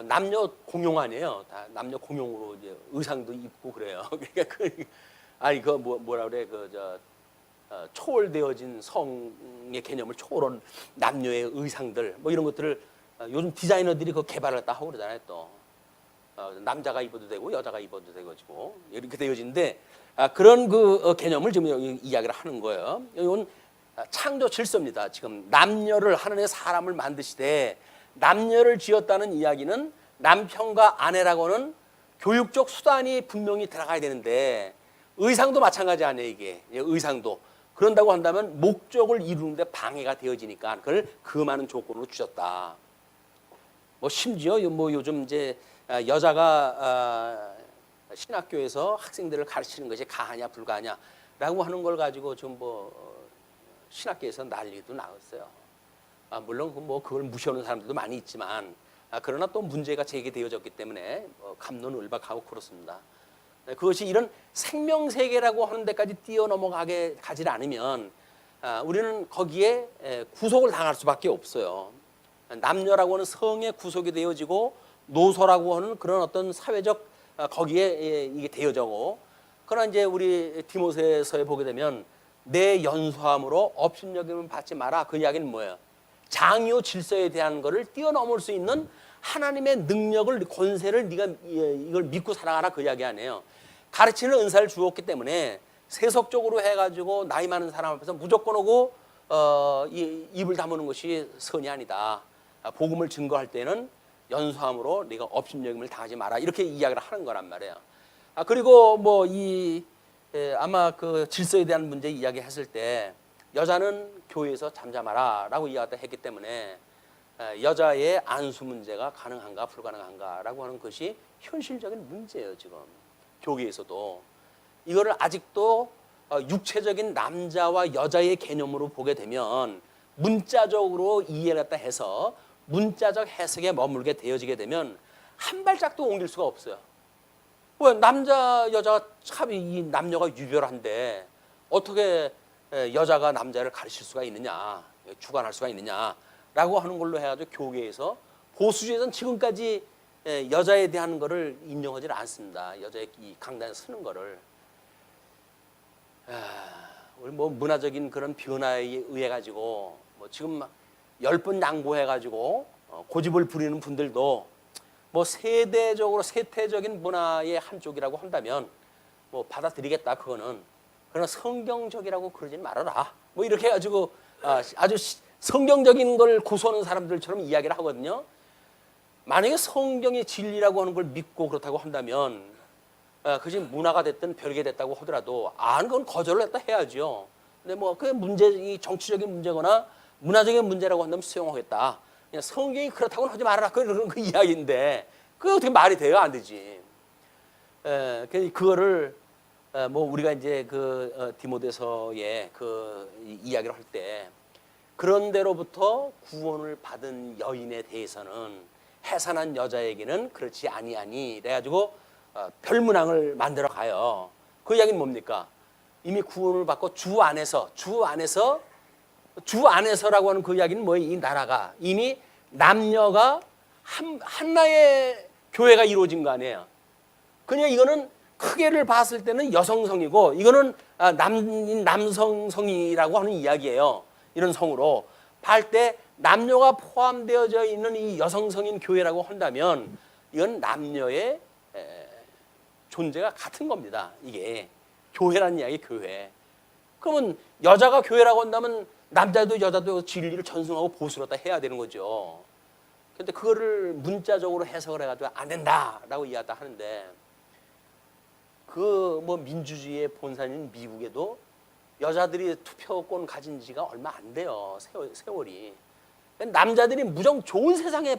남녀 공용 아니에요. 다 남녀 공용으로 이제 의상도 입고 그래요. 그러니까 그 뭐라 그래 초월되어진 성의 개념을 초월한 남녀의 의상들 뭐 이런 것들을 요즘 디자이너들이 그 개발을 다 하고 그러잖아요. 또 남자가 입어도 되고 여자가 입어도 되고 이렇게 되어지는데 그런 그 개념을 지금 이야기를 하는 거예요. 이건 창조 질서입니다. 지금 남녀를 하나님의 사람을 만드시되 남녀를 지었다는 이야기는 남편과 아내라고는 교육적 수단이 분명히 들어가야 되는데 의상도 마찬가지 아니에요. 이게 의상도 그런다고 한다면 목적을 이루는데 방해가 되어지니까 그걸 그 많은 조건으로 주셨다. 뭐 심지어 뭐 요즘 이제 여자가 신학교에서 학생들을 가르치는 것이 가하냐 불가하냐라고 하는 걸 가지고 좀 뭐 신학교에서 난리도 나왔어요. 물론 뭐 그걸 무시하는 사람들도 많이 있지만 그러나 또 문제가 제기되어졌기 때문에 갑론을박하고 그렇습니다. 그것이 이런 생명세계라고 하는 데까지 뛰어넘어가게 가지 않으면 우리는 거기에 구속을 당할 수밖에 없어요. 남녀라고 하는 성에 구속이 되어지고 노소라고 하는 그런 어떤 사회적 거기에 이게 되어져고 그러나 이제 우리 디모데서에 보게 되면 내 연소함으로 업신여김을 받지 마라. 그 이야기는 뭐예요? 장요 질서에 대한 거를 뛰어넘을 수 있는 하나님의 능력을 권세를 네가 이걸 믿고 살아가라 그 이야기 아니에요. 가르치는 은사를 주었기 때문에 세속적으로 해가지고 나이 많은 사람 앞에서 무조건 오고 입을 다무는 것이 선이 아니다. 복음을 증거할 때는 연소함으로 네가 업신여김을 당하지 마라 이렇게 이야기를 하는 거란 말이에요. 그리고 뭐 아마 그 질서에 대한 문제 이야기했을 때 여자는 교회에서 잠잠하라라고 이야기했기 때문에 여자의 안수 문제가 가능한가 불가능한가라고 하는 것이 현실적인 문제예요. 지금 교회에서도 이거를 아직도 육체적인 남자와 여자의 개념으로 보게 되면 문자적으로 이해를 갖다 해서 문자적 해석에 머물게 되어지게 되면 한 발짝도 옮길 수가 없어요. 왜 남자 여자가 참 이 남녀가 유별한데 어떻게 여자가 남자를 가르칠 수가 있느냐, 주관할 수가 있느냐라고 하는 걸로 해가지고 교계에서 보수주의에서는 지금까지 여자에 대한 거를 인정하지 않습니다. 여자의 이 강단에 서는 거를 우리 뭐 문화적인 그런 변화에 의해 가지고 뭐 지금 10번 양보해 가지고 고집을 부리는 분들도 뭐 세태적인 문화의 한쪽이라고 한다면 뭐 받아들이겠다 그거는. 그러나 성경적이라고 그러진 말아라. 뭐 이렇게 해가지고 아주 성경적인 걸 고수하는 사람들처럼 이야기를 하거든요. 만약에 성경의 진리라고 하는 걸 믿고 그렇다고 한다면 그것이 문화가 됐든 별게 됐다고 하더라도 그건 거절을 했다 해야죠. 근데 뭐 그 문제, 이 정치적인 문제거나 문화적인 문제라고 한다면 수용하겠다. 그냥 성경이 그렇다고는 하지 말아라. 그런 그 이야기인데 그게 어떻게 말이 돼요? 안 되지. 그거를 뭐 우리가 이제 그 디모데서의 그 이야기를 할 때 그런 데로부터 구원을 받은 여인에 대해서는 해산한 여자에게는 그렇지 아니하니 그래가지고 별문항을 만들어 가요. 그 이야기는 뭡니까? 이미 구원을 받고 주 안에서라고 하는 그 이야기는 뭐예요? 이 나라가 이미 남녀가 하나의 교회가 이루어진 거 아니에요. 그냥 이거는 크게를 봤을 때는 여성성이고 이거는 남성성이라고 하는 이야기예요. 이런 성으로 할 때 남녀가 포함되어져 있는 이 여성성인 교회라고 한다면 이건 남녀의 존재가 같은 겁니다. 이게 교회라는 이야기 교회. 그러면 여자가 교회라고 한다면 남자도 여자도 진리를 전승하고 보수로다 해야 되는 거죠. 근데 그거를 문자적으로 해석을 해가지고 안 된다라고 이야기다 하는데 그 뭐 민주주의의 본산인 미국에도 여자들이 투표권 가진 지가 얼마 안 돼요. 세월이. 남자들이 무정 좋은 세상에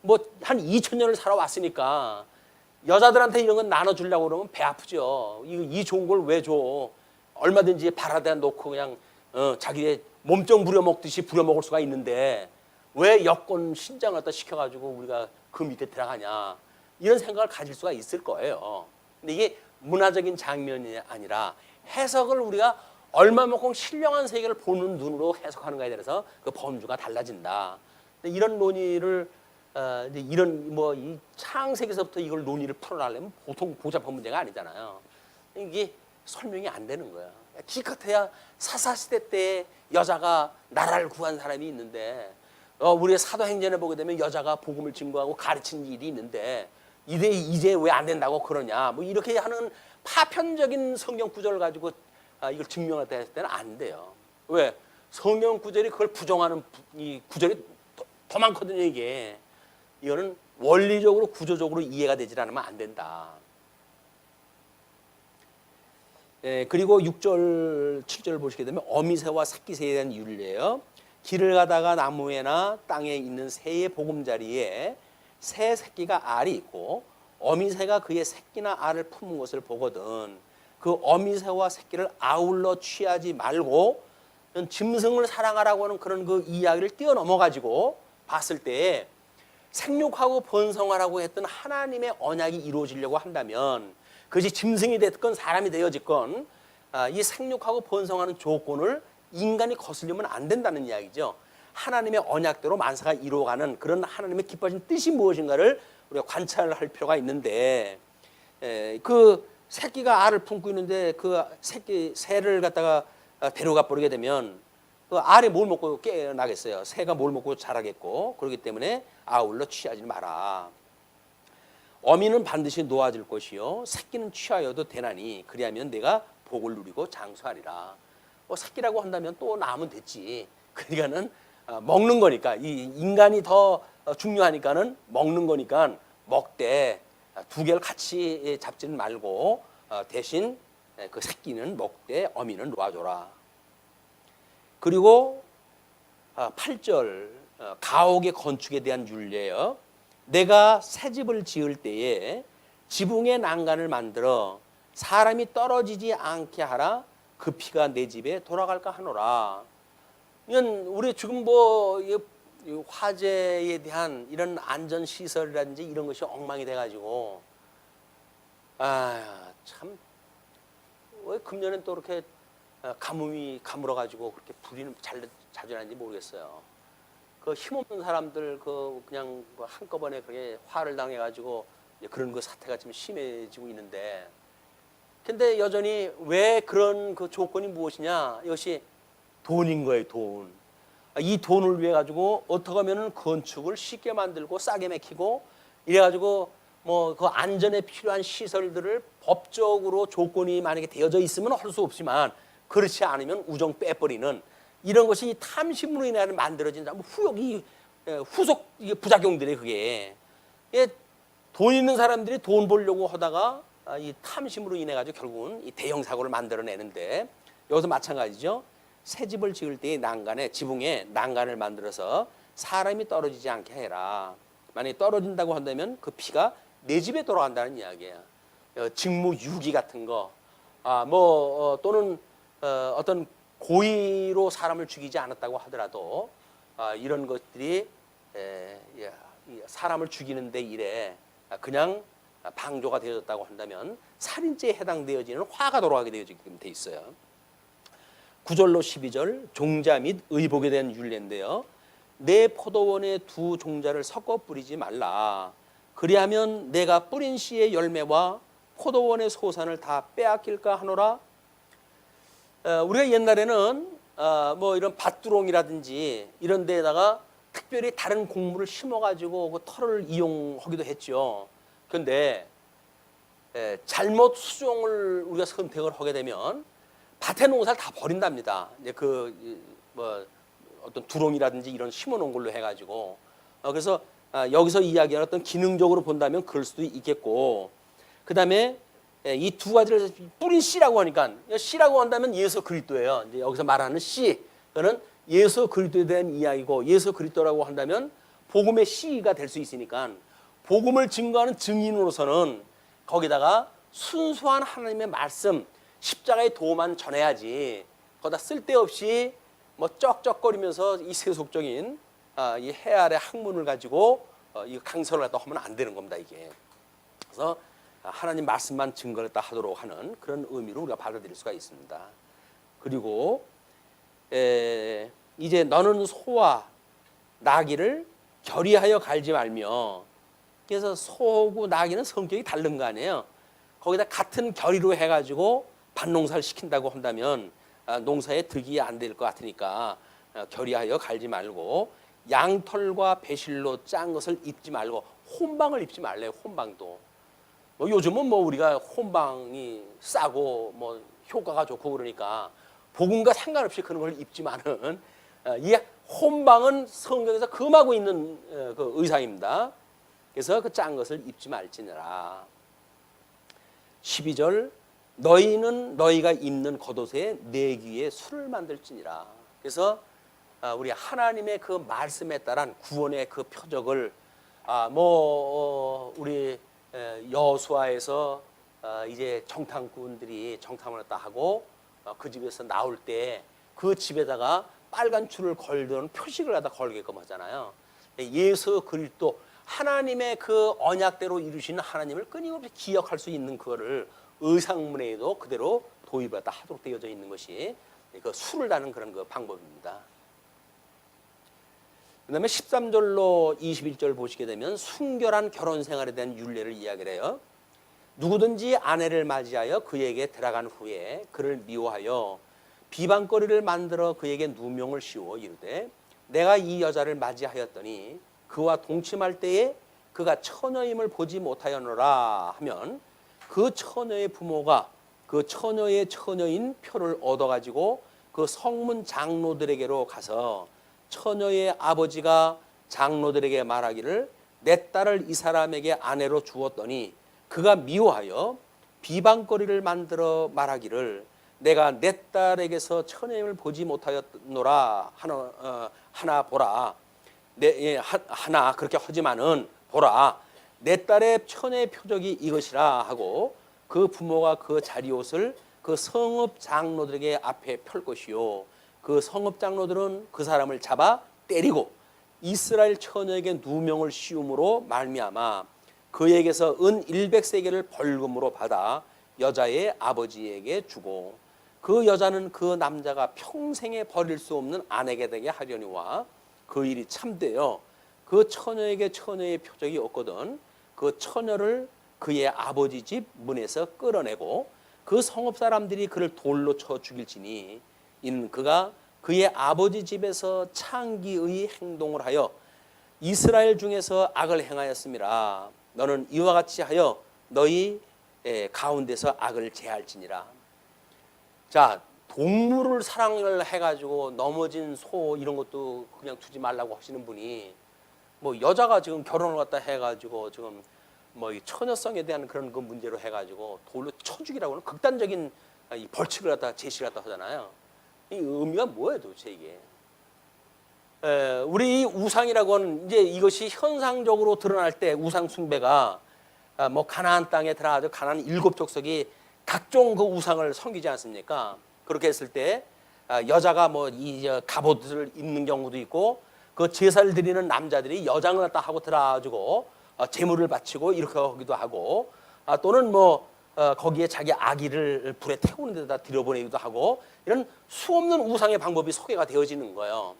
뭐 한 2000년을 살아왔으니까 여자들한테 이런 건 나눠주려고 그러면 배 아프죠. 이 좋은 걸 왜 줘? 얼마든지 발아다 놓고 그냥 자기의 몸종 부려먹듯이 부려먹을 수가 있는데 왜 여권 신장을 갖다 시켜가지고 우리가 그 밑에 들어가냐. 이런 생각을 가질 수가 있을 거예요. 근데 이게 문화적인 장면이 아니라 해석을 우리가 얼마만큼 신령한 세계를 보는 눈으로 해석하는가에 대해서 그 범주가 달라진다. 근데 이런 논의를 이런 뭐 이 창세기서부터 이걸 논의를 풀어나려면 보통 복잡한 문제가 아니잖아요. 이게 설명이 안 되는 거야. 기껏해야 사사시대 때 여자가 나라를 구한 사람이 있는데 우리의 사도행전에 보게 되면 여자가 복음을 증거하고 가르친 일이 있는데 이제 왜 안 된다고 그러냐 뭐 이렇게 하는 파편적인 성경 구절을 가지고 이걸 증명하다 했을 때는 안 돼요. 왜? 성경 구절이 그걸 부정하는 이 구절이 더 많거든요. 이거는 원리적으로 구조적으로 이해가 되질 않으면 안 된다. 그리고 6절 7절 보시게 되면 어미새와 새끼새에 대한 윤례예요. 길을 가다가 나무에나 땅에 있는 새의 보금자리에 새 새끼가 알이 있고 어미새가 그의 새끼나 알을 품은 것을 보거든 그 어미새와 새끼를 아울러 취하지 말고 짐승을 사랑하라고 하는 그런 그 이야기를 뛰어넘어 가지고 봤을 때 생육하고 번성하라고 했던 하나님의 언약이 이루어지려고 한다면 그것이 짐승이 됐건 사람이 되어졌건 이 생육하고 번성하는 조건을 인간이 거스르면 안 된다는 이야기죠. 하나님의 언약대로 만사가 이루어가는 그런 하나님의 기뻐하신 뜻이 무엇인가를 우리가 관찰할 필요가 있는데 그 새끼가 알을 품고 있는데 그 새끼 새를 갖다가 데려가 버리게 되면 그 알이 뭘 먹고 깨어나겠어요. 새가 뭘 먹고 자라겠고 그렇기 때문에 아울러 취하지 마라. 어미는 반드시 놓아질 것이요 새끼는 취하여도 되나니 그리하면 내가 복을 누리고 장수하리라. 새끼라고 한다면 또 낳으면 됐지. 그러니까는 먹는 거니까 이 인간이 더 중요하니까는 먹는 거니까 먹되 두 개를 같이 잡지는 말고 대신 그 새끼는 먹되 어미는 놓아줘라. 그리고 8절 가옥의 건축에 대한 윤례예요. 내가 새 집을 지을 때에 지붕의 난간을 만들어 사람이 떨어지지 않게 하라. 그 피가 내 집에 돌아갈까 하노라. 이건 우리 지금 뭐 화재에 대한 이런 안전 시설이라든지 이런 것이 엉망이 돼가지고 참 왜 금년엔 또 이렇게 가뭄이 가물어가지고 그렇게 불이 자주 나는지 모르겠어요. 그 힘없는 사람들 그냥 한꺼번에 그렇게 화를 당해가지고 그런 그 사태가 지금 심해지고 있는데, 근데 여전히 왜 그런 그 조건이 무엇이냐? 이것이 돈인 거예요, 돈. 이 돈을 위해 가지고 어떻게 하면은 건축을 쉽게 만들고 싸게 맥히고 이래가지고 뭐 그 안전에 필요한 시설들을 법적으로 조건이 만약에 되어져 있으면 할 수 없지만 그렇지 않으면 우정 빼버리는 이런 것이 탐심으로 인해 만들어진 후속 부작용들이 그게 돈 있는 사람들이 돈 벌려고 하다가 이 탐심으로 인해 가지고 결국은 이 대형 사고를 만들어내는데 여기서 마찬가지죠. 새 집을 지을 때의 난간에 지붕에 난간을 만들어서 사람이 떨어지지 않게 해라. 만약에 떨어진다고 한다면 그 피가 내 집에 돌아간다는 이야기야. 직무유기 같은 거, 또는 어떤 고의로 사람을 죽이지 않았다고 하더라도 이런 것들이 사람을 죽이는 데 일에 그냥 방조가 되어졌다고 한다면 살인죄에 해당되어지는 화가 돌아가게 되어지게 돼 있어요. 9절로 12절 종자 및 의복에 대한 율례인데요. 내 포도원에 두 종자를 섞어 뿌리지 말라. 그리하면 내가 뿌린 씨의 열매와 포도원의 소산을 다 빼앗길까 하노라. 우리가 옛날에는 뭐 이런 밭두렁이라든지 이런 데에다가 특별히 다른 곡물을 심어가지고 그 털을 이용하기도 했죠. 그런데 잘못 수종을 우리가 선택을 하게 되면 밭에 농사를 다 버린답니다. 이제 어떤 두렁이라든지 이런 심어놓은 걸로 해가지고 그래서 여기서 이야기하는 어떤 기능적으로 본다면 그럴 수도 있겠고, 그 다음에 이 두 가지를 뿌린 씨라고 하니까 씨라고 한다면 예수 그리스도예요. 이제 여기서 말하는 씨, 그는 예수 그리스도에 대한 이야기고 예수 그리스도라고 한다면 복음의 씨가 될 수 있으니까 복음을 증거하는 증인으로서는 거기다가 순수한 하나님의 말씀, 십자가의 도만 전해야지 거기다 쓸데없이 뭐 쩍쩍거리면서 이 세속적인 이 해 아래 학문을 가지고 이 강설을 갖다 하면 안 되는 겁니다, 이게. 그래서 하나님 말씀만 증거를 다 하도록 하는 그런 의미로 우리가 받아들일 수가 있습니다. 그리고 이제 너는 소와 나귀를 결의하여 갈지 말며, 그래서 소하고 나귀는 성격이 다른 거 아니에요. 거기다 같은 결의로 해가지고 밭농사를 시킨다고 한다면 농사에 득이 안 될 것 같으니까 결의하여 갈지 말고 양털과 배실로 짠 것을 입지 말고 혼방을 입지 말래요. 혼방도. 요즘은 우리가 혼방이 싸고 효과가 좋고 그러니까 복음과 상관없이 그런 걸 입지만은 이 혼방은 성경에서 금하고 있는 그 의상입니다. 그래서 그 짠 것을 입지 말지니라. 12절 너희는 너희가 입는 겉옷에 내 귀에 술을 만들지니라. 그래서 우리 하나님의 그 말씀에 따른 구원의 그 표적을 우리 여호수아에서 이제 정탐꾼들이 정탐을 했다 하고 그 집에서 나올 때 그 집에다가 빨간 줄을 걸던 표식을 갖다 걸게끔 하잖아요. 예수 그리스도 하나님의 그 언약대로 이루시는 하나님을 끊임없이 기억할 수 있는 그거를 의상문에도 그대로 도입하다 하도록 되어져 있는 것이 그 술을 다는 그런 그 방법입니다. 그 다음에 13절로 21절 보시게 되면 순결한 결혼 생활에 대한 율례를 이야기를 해요. 누구든지 아내를 맞이하여 그에게 들어간 후에 그를 미워하여 비방거리를 만들어 그에게 누명을 씌워 이르되 내가 이 여자를 맞이하였더니 그와 동침할 때에 그가 처녀임을 보지 못하였노라 하면 그 처녀의 부모가 그 처녀의 처녀인 표를 얻어가지고 그 성문 장로들에게로 가서 처녀의 아버지가 장로들에게 말하기를 내 딸을 이 사람에게 아내로 주었더니 그가 미워하여 비방거리를 만들어 말하기를 내가 내 딸에게서 처녀임을 보지 못하였노라 하나 보라. 하나 그렇게 하지만은 보라. 내 딸의 처녀의 표적이 이것이라 하고 그 부모가 그 자리옷을 그 성읍 장로들에게 앞에 펼 것이요 그 성읍 장로들은 그 사람을 잡아 때리고 이스라엘 처녀에게 누명을 씌움으로 말미암아 그에게서 은 100세겔을 벌금으로 받아 여자의 아버지에게 주고 그 여자는 그 남자가 평생에 버릴 수 없는 아내가 되게 하려니와 그 일이 참되어 그 처녀에게 처녀의 표적이 없거든 그 처녀를 그의 아버지 집 문에서 끌어내고 그 성읍 사람들이 그를 돌로 쳐 죽일지니 이는 그가 그의 아버지 집에서 창기의 행동을 하여 이스라엘 중에서 악을 행하였음이라. 너는 이와 같이 하여 너희 가운데서 악을 제할지니라. 자, 동물을 사랑을 해가지고 넘어진 소 이런 것도 그냥 두지 말라고 하시는 분이 여자가 지금 결혼을 갖다 해가지고 지금 이 처녀성에 대한 그런 그 문제로 해가지고 돌로 쳐 죽이라고 하는 극단적인 이 벌칙을 갖다 제시를 갖다 하잖아요. 이 의미가 뭐예요 도대체 이게? 우리 이 우상이라고 하는 이제 이것이 현상적으로 드러날 때 우상 숭배가 가나안 땅에 들어가서 가나안 7족속이 각종 그 우상을 섬기지 않습니까? 그렇게 했을 때 여자가 이 갑옷을 입는 경우도 있고 그 제사를 드리는 남자들이 여장을 갖다 하고 들어가지고 제물을 바치고 이렇게 하기도 하고 또는 거기에 자기 아기를 불에 태우는 데다 들여보내기도 하고 이런 수없는 우상의 방법이 소개가 되어지는 거예요.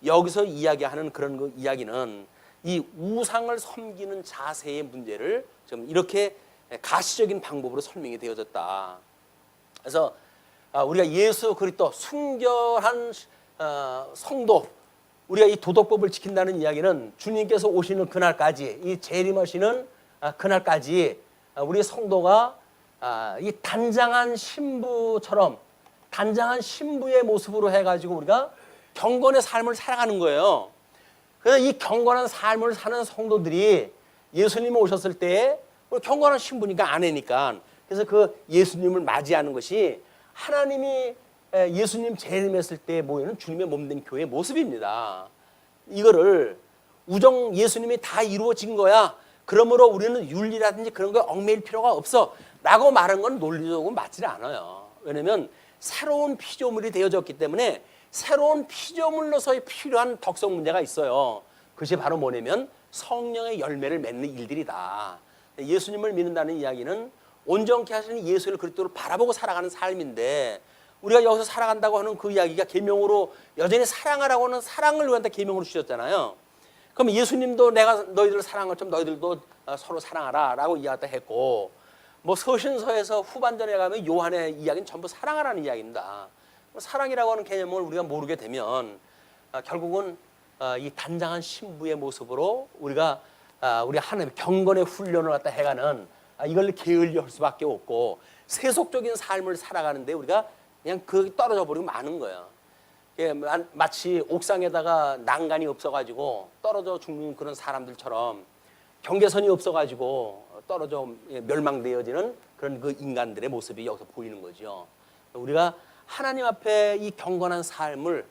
여기서 이야기하는 그런 그 이야기는 이 우상을 섬기는 자세의 문제를 좀 이렇게 가시적인 방법으로 설명이 되어졌다. 그래서 우리가 예수 그리스도 순결한 성도 우리가 이 도덕법을 지킨다는 이야기는 주님께서 오시는 그날까지 이 재림하시는 그날까지 우리 성도가 이 단장한 신부처럼 단장한 신부의 모습으로 해가지고 우리가 경건의 삶을 살아가는 거예요. 그래서 이 경건한 삶을 사는 성도들이 예수님이 오셨을 때 경건한 신부니까 아내니까 그래서 그 예수님을 맞이하는 것이 하나님이 예수님 재림했을 때 모이는 주님의 몸된 교회의 모습입니다. 이거를 우정 예수님이 다 이루어진 거야. 그러므로 우리는 윤리라든지 그런 거에 얽매일 필요가 없어 라고 말한 건 논리적으로 맞지 않아요. 왜냐하면 새로운 피조물이 되어졌기 때문에 새로운 피조물로서 필요한 덕성 문제가 있어요. 그것이 바로 뭐냐면 성령의 열매를 맺는 일들이다. 예수님을 믿는다는 이야기는 온전케 하시는 예수를 그리스도를 바라보고 살아가는 삶인데 우리가 여기서 살아간다고 하는 그 이야기가 계명으로 여전히 사랑하라고 하는 사랑을 우리한테 계명으로 주셨잖아요. 그럼 예수님도 내가 너희들을 사랑할 좀 너희들도 서로 사랑하라 라고 이야기했고 뭐 서신서에서 후반전에 가면 요한의 이야기는 전부 사랑하라는 이야기입니다. 사랑이라고 하는 개념을 우리가 모르게 되면 결국은 이 단장한 신부의 모습으로 우리가 우리 하나님의 경건의 훈련을 갖다 해가는 이걸 게을리할 수밖에 없고 세속적인 삶을 살아가는데 우리가 그냥 그 떨어져 버리고 마는 거예요. 마치 옥상에다가 난간이 없어가지고 떨어져 죽는 그런 사람들처럼 경계선이 없어가지고 떨어져 멸망되어지는 그런 그 인간들의 모습이 여기서 보이는 거죠. 우리가 하나님 앞에 이 경건한 삶을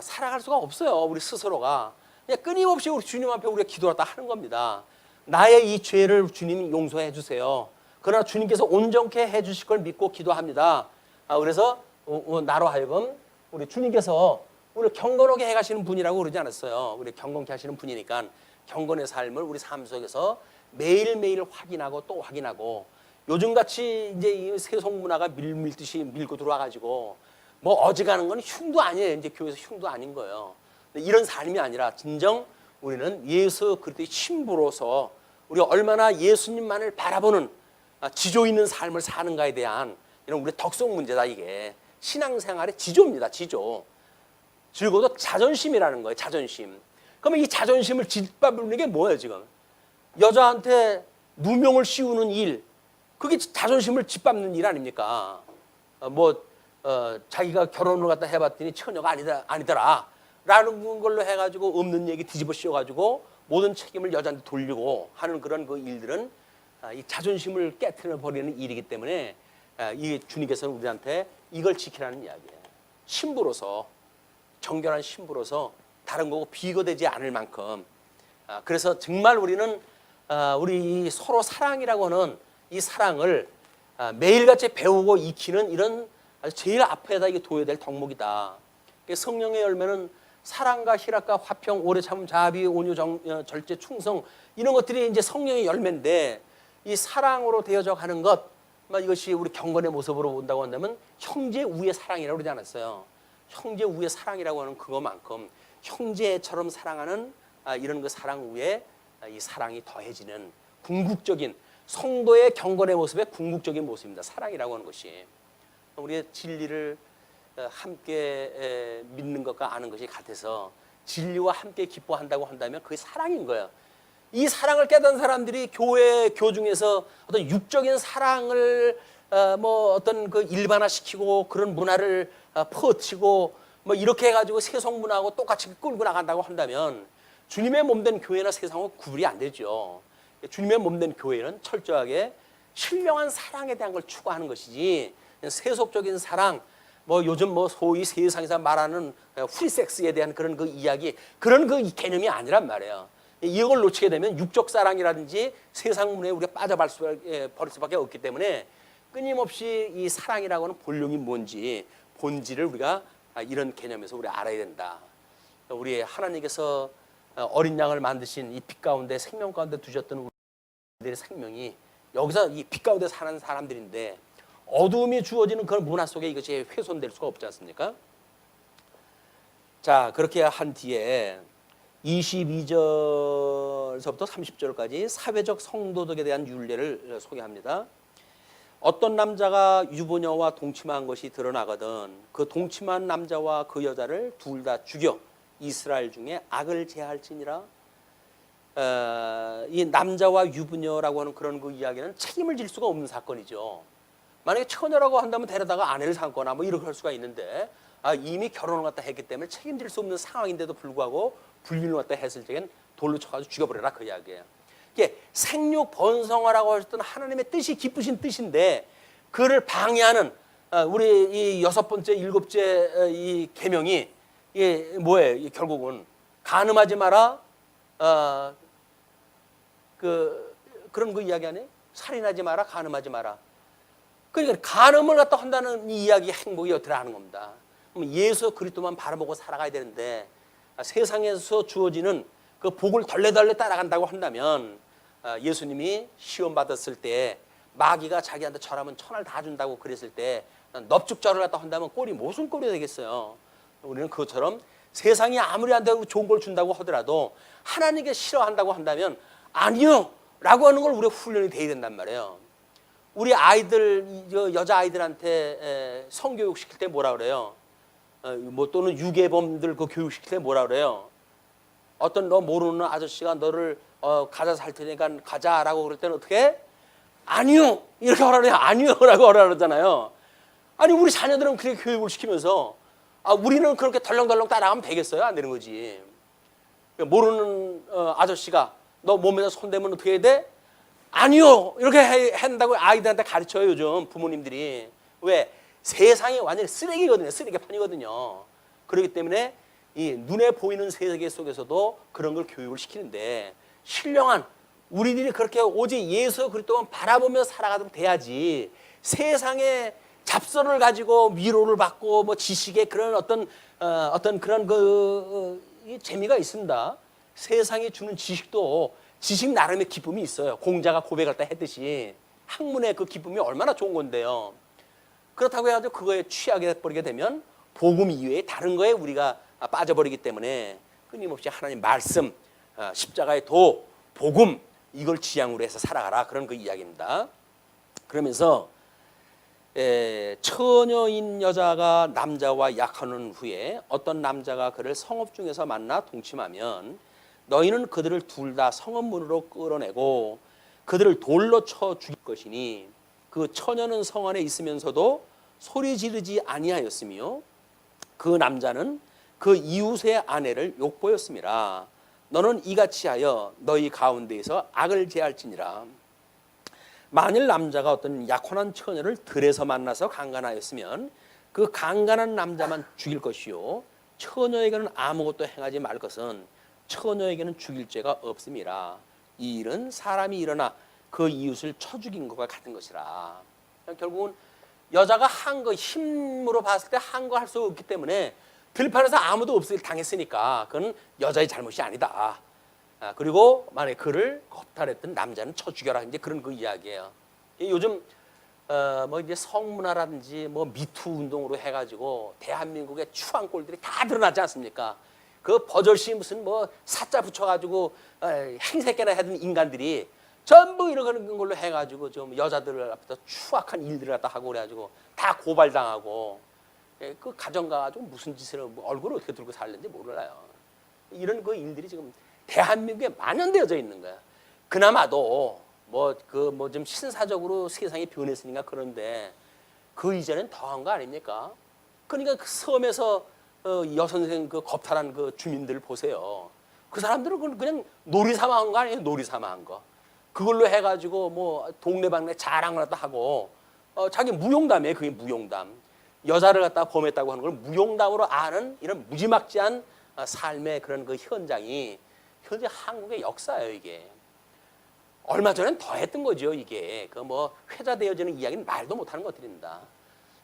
살아갈 수가 없어요. 우리 스스로가 그냥 끊임없이 우리 주님 앞에 우리가 기도하다 하는 겁니다. 나의 이 죄를 주님이 용서해 주세요. 그러나 주님께서 온전케 해 주실 걸 믿고 기도합니다. 그래서 나로 하여금 우리 주님께서 우리 경건하게 해 가시는 분이라고 그러지 않았어요. 우리 경건케 하시는 분이니까 경건의 삶을 우리 삶 속에서 매일매일 확인하고 또 확인하고 요즘같이 이제 이 세속 문화가 밀듯이 밀고 들어와가지고 뭐 어지간한 건 흉도 아니에요. 이제 교회에서 흉도 아닌 거예요. 이런 삶이 아니라 진정 우리는 예수 그리스도의 신부로서 우리가 얼마나 예수님만을 바라보는 지조 있는 삶을 사는가에 대한 이런 우리 덕성 문제다. 이게 신앙생활의 지조입니다. 지조. 적어도 자존심이라는 거예요. 자존심. 그러면 이 자존심을 짓밟는 게 뭐예요 지금? 여자한테 누명을 씌우는 일, 그게 자존심을 짓밟는 일 아닙니까? 자기가 결혼을 갖다 해봤더니 처녀가 아니더라 라는 걸로 해가지고 없는 얘기 뒤집어 씌워가지고 모든 책임을 여자한테 돌리고 하는 그런 그 일들은 이 자존심을 깨트려 버리는 일이기 때문에 이 주님께서는 우리한테 이걸 지키라는 이야기예요. 신부로서, 정결한 신부로서 다른 거고 비교되지 않을 만큼. 그래서 정말 우리는 우리 서로 사랑이라고 하는 이 사랑을 매일같이 배우고 익히는 이런 아주 제일 앞에다 이게 둬야 될 덕목이다. 성령의 열매는 사랑과 희락과 화평, 오래 참음, 자비, 온유, 절제, 충성 이런 것들이 이제 성령의 열매인데 이 사랑으로 되어져 가는 것, 이것이 우리 경건의 모습으로 본다고 한다면 형제 우의 사랑이라고 그러지 않았어요. 형제 우의 사랑이라고 하는 그것만큼 형제처럼 사랑하는 이런 그 사랑 위에 이 사랑이 더해지는 궁극적인 성도의 경건의 모습의 궁극적인 모습입니다. 사랑이라고 하는 것이 우리의 진리를 함께 믿는 것과 아는 것이 같아서 진리와 함께 기뻐한다고 한다면 그게 사랑인 거예요. 이 사랑을 깨닫는 사람들이 교회 교중에서 어떤 육적인 사랑을 어떤 그 일반화시키고 그런 문화를 퍼치고 이렇게 해가지고 세속 문화하고 똑같이 끌고 나간다고 한다면 주님의 몸된 교회나 세상하고 구분이 안 되죠. 주님의 몸된 교회는 철저하게 신령한 사랑에 대한 걸 추구하는 것이지 세속적인 사랑, 요즘 소위 세상에서 말하는 프리섹스에 대한 그런 그 이야기, 그런 그 개념이 아니란 말이에요. 이걸 놓치게 되면 육적 사랑이라든지 세상 문화에 우리가 빠져버릴 수밖에 없기 때문에 끊임없이 이 사랑이라고 하는 본령이 뭔지, 본질을 우리가 이런 개념에서 우리 알아야 된다. 우리 하나님께서 어린 양을 만드신 이 빛 가운데 생명 가운데 두셨던 우리들의 생명이 여기서 이 빛 가운데 사는 사람들인데 어두움이 주어지는 그런 문화 속에 이것이 훼손될 수가 없지 않습니까? 자, 그렇게 한 뒤에 22절서부터 30절까지 사회적 성도덕에 대한 율례를 소개합니다. 어떤 남자가 유부녀와 동침한 것이 드러나거든 그 동침한 남자와 그 여자를 둘 다 죽여 이스라엘 중에 악을 제할지니라. 이 남자와 유부녀라고 하는 그런 그 이야기는 책임을 질 수가 없는 사건이죠. 만약에 처녀라고 한다면 데려다가 아내를 삼거나 이렇게 할 수가 있는데 이미 결혼을 갖다 했기 때문에 책임질 수 없는 상황인데도 불구하고 불륜을 갖다 했을 적엔 돌로 쳐가지고 죽여버려라 그 이야기예요. 이게 생육 번성하라고 하셨던 하나님의 뜻이 기쁘신 뜻인데 그를 방해하는 우리 이 6번째, 7째 이 계명이 이게 뭐예요? 결국은 간음하지 마라. 그런 그 이야기 아니에요? 살인하지 마라, 간음하지 마라. 그러니까 간음을 갖다 한다는 이 이야기 행복이 어떻게 하는 겁니다. 그럼 예수 그리스도만 바라보고 살아가야 되는데 세상에서 주어지는 그 복을 덜레덜레 따라간다고 한다면 예수님이 시험 받았을 때 마귀가 자기한테 절하면 천을 다 준다고 그랬을 때 넙죽절을 갖다 한다면 꼴이 무슨 꼴이 되겠어요. 우리는 그것처럼 세상이 아무리 안 되고 좋은 걸 준다고 하더라도 하나님께 싫어한다고 한다면 아니요 라고 하는 걸 우리가 훈련이 돼야 된단 말이에요. 우리 아이들 여자 아이들한테 성교육 시킬 때 뭐라 그래요? 뭐 또는 유괴범들 그 교육 시킬 때 뭐라 그래요? 어떤 너 모르는 아저씨가 너를 가자 살 테니까 가자라고 그럴 때는 어떻게? 아니요 이렇게 하라 그래요. 아니요라고 하라 그러잖아요. 아니 우리 자녀들은 그렇게 교육을 시키면서 우리는 그렇게 덜렁덜렁 따라가면 되겠어요? 안 되는 거지. 모르는 아저씨가 너 몸에다 손대면 어떻게 해야 돼? 아니요 이렇게 한다고 아이들한테 가르쳐요 요즘 부모님들이. 왜? 세상이 완전히 쓰레기거든요. 쓰레기판이거든요. 그렇기 때문에 이 눈에 보이는 세계 속에서도 그런 걸 교육을 시키는데 신령한 우리들이 그렇게 오직 예수 그리스도만 바라보며 살아가도록 돼야지. 세상의 잡설을 가지고 위로를 받고 뭐 지식의 그런 어떤 그런 재미가 있습니다. 세상이 주는 지식도 지식 나름의 기쁨이 있어요. 공자가 고백할 때 했듯이 학문의 그 기쁨이 얼마나 좋은 건데요. 그렇다고 해가지고 그거에 취하게 버리게 되면 복음 이외에 다른 거에 우리가 빠져버리기 때문에 끊임없이 하나님 말씀, 십자가의 도, 복음 이걸 지향으로 해서 살아가라 그런 그 이야기입니다. 그러면서 처녀인 여자가 남자와 약혼한 후에 어떤 남자가 그를 성읍 중에서 만나 동침하면 너희는 그들을 둘 다 성읍문으로 끌어내고 그들을 돌로 쳐 죽일 것이니 그 처녀는 성 안에 있으면서도 소리 지르지 아니하였으며 그 남자는 그 이웃의 아내를 욕보였음이라. 너는 이같이 하여 너희 가운데에서 악을 제할지니라. 만일 남자가 어떤 약혼한 처녀를 들에서 만나서 강간하였으면 그 강간한 남자만 죽일 것이요 처녀에게는 아무것도 행하지 말 것은 처녀에게는 죽일 죄가 없음이라. 이 일은 사람이 일어나 그 이웃을 쳐 죽인 것과 같은 것이라. 결국은 여자가 한 거 힘으로 봤을 때 한 거 할 수 없기 때문에 들판에서 아무도 없을 당했으니까 그건 여자의 잘못이 아니다. 그리고 만약에 그를 겁탈했던 남자는 쳐 죽여라 이제 그런 그 이야기예요. 요즘 뭐 이제 성문화라든지 뭐 미투 운동으로 해가지고 대한민국의 추한 꼴들이 다 드러나지 않습니까? 그 버젓이 무슨 뭐 사자 붙여가지고 행색계나 하던 인간들이 전부 이런 걸로 해가지고 좀 여자들 앞에서 추악한 일들을 갖다 하고 그래가지고 다 고발당하고 그 가정 가가지고 무슨 짓을 얼굴을 어떻게 들고 살는지 몰라요. 이런 그 일들이 지금 대한민국에 만연되어져 있는 거야. 그나마도 뭐 좀 신사적으로 세상이 변했으니까 그런데 그 이전엔 더한 거 아닙니까? 그러니까 그 섬에서 여선생 그 겁탈한 그 주민들 보세요. 그 사람들은 그냥 놀이 삼아 한 거 아니에요? 놀이 삼아 한 거. 그걸로 해가지고 뭐 동네방네 자랑을 갖다 하고 자기 무용담이에요. 그게 무용담. 여자를 갖다 범했다고 하는 걸 무용담으로 아는 이런 무지막지한 삶의 그런 그 현장이 현재 한국의 역사예요. 이게 얼마 전엔 더 했던 거죠. 이게 그 뭐 회자되어지는 이야기는 말도 못하는 것들입니다.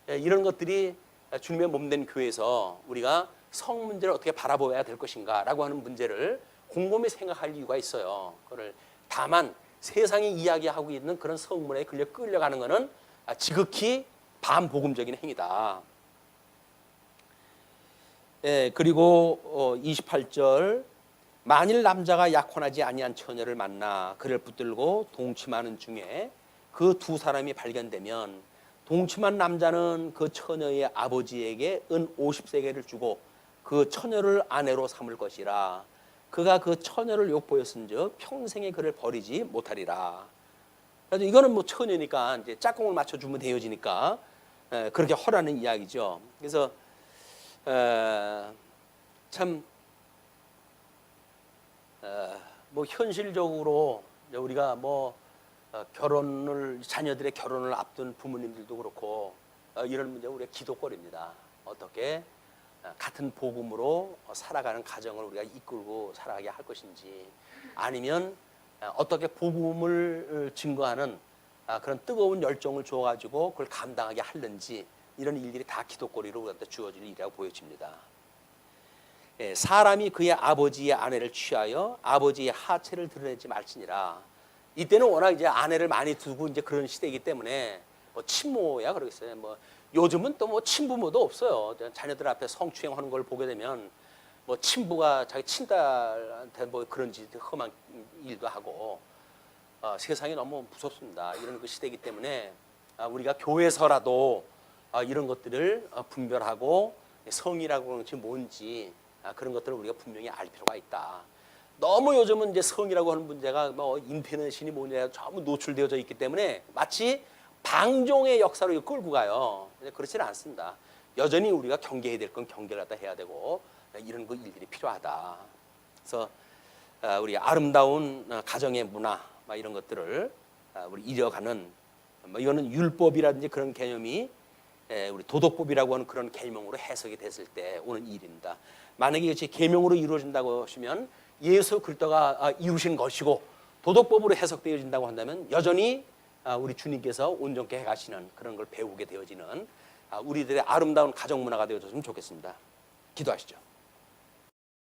이런 것들이 주님의 몸된 교회에서 우리가 성 문제를 어떻게 바라보아야 될 것인가라고 하는 문제를 곰곰이 생각할 이유가 있어요. 그걸 다만 세상이 이야기하고 있는 그런 성문에 끌려가는 것은 지극히 반복음적인 행위다. 그리고 28절 만일 남자가 약혼하지 아니한 처녀를 만나 그를 붙들고 동침하는 중에 그 두 사람이 발견되면 동침한 남자는 그 처녀의 아버지에게 은 50세겔을 주고 그 처녀를 아내로 삼을 것이라. 그가 그 처녀를 욕보였은즉 평생에 그를 버리지 못하리라. 그래서 이거는 뭐 처녀니까 이제 짝꿍을 맞춰주면 되어지니까 그렇게 허라는 이야기죠. 그래서 참 뭐 현실적으로 우리가 뭐 자녀들의 결혼을 앞둔 부모님들도 그렇고 이런 문제 우리가 기도거리입니다. 어떻게 같은 복음으로 살아가는 가정을 우리가 이끌고 살아가게 할 것인지, 아니면 어떻게 복음을 증거하는 그런 뜨거운 열정을 줘가지고 그걸 감당하게 하는지, 이런 일들이 다 기도거리로 우리한테 주어질 일이라고 보여집니다. 사람이 그의 아버지의 아내를 취하여 아버지의 하체를 드러내지 말지니라. 이때는 워낙 이제 아내를 많이 두고 이제 그런 시대이기 때문에 뭐 친모야 그러겠어요. 뭐 요즘은 또 뭐 친부모도 없어요. 자녀들 앞에 성추행하는 걸 보게 되면 뭐 친부가 자기 친딸한테 뭐 그런 짓 험한 일도 하고 세상이 너무 무섭습니다. 이런 그 시대이기 때문에 우리가 교회에서라도 이런 것들을 분별하고 성이라고 하는 것이 뭔지 그런 것들을 우리가 분명히 알 필요가 있다. 너무 요즘은 이제 성이라고 하는 문제가 뭐 인터넷이니 뭐냐 전부 노출되어져 있기 때문에 마치 방종의 역사로 끌고 가요. 그렇지는 않습니다. 여전히 우리가 경계해야 될 건 경계를 갖다 해야 되고 이런 그 일들이 필요하다. 그래서 우리 아름다운 가정의 문화 이런 것들을 우리 이뤄가는 이거는 율법이라든지 그런 개념이 우리 도덕법이라고 하는 그런 계명으로 해석이 됐을 때 오는 일입니다. 만약에 이것이 계명으로 이루어진다고 하시면 예수 그리스도가 이루신 것이고 도덕법으로 해석되어진다고 한다면 여전히 우리 주님께서 온전케 해가시는 그런 걸 배우게 되어지는 우리들의 아름다운 가정 문화가 되어졌으면 좋겠습니다. 기도하시죠.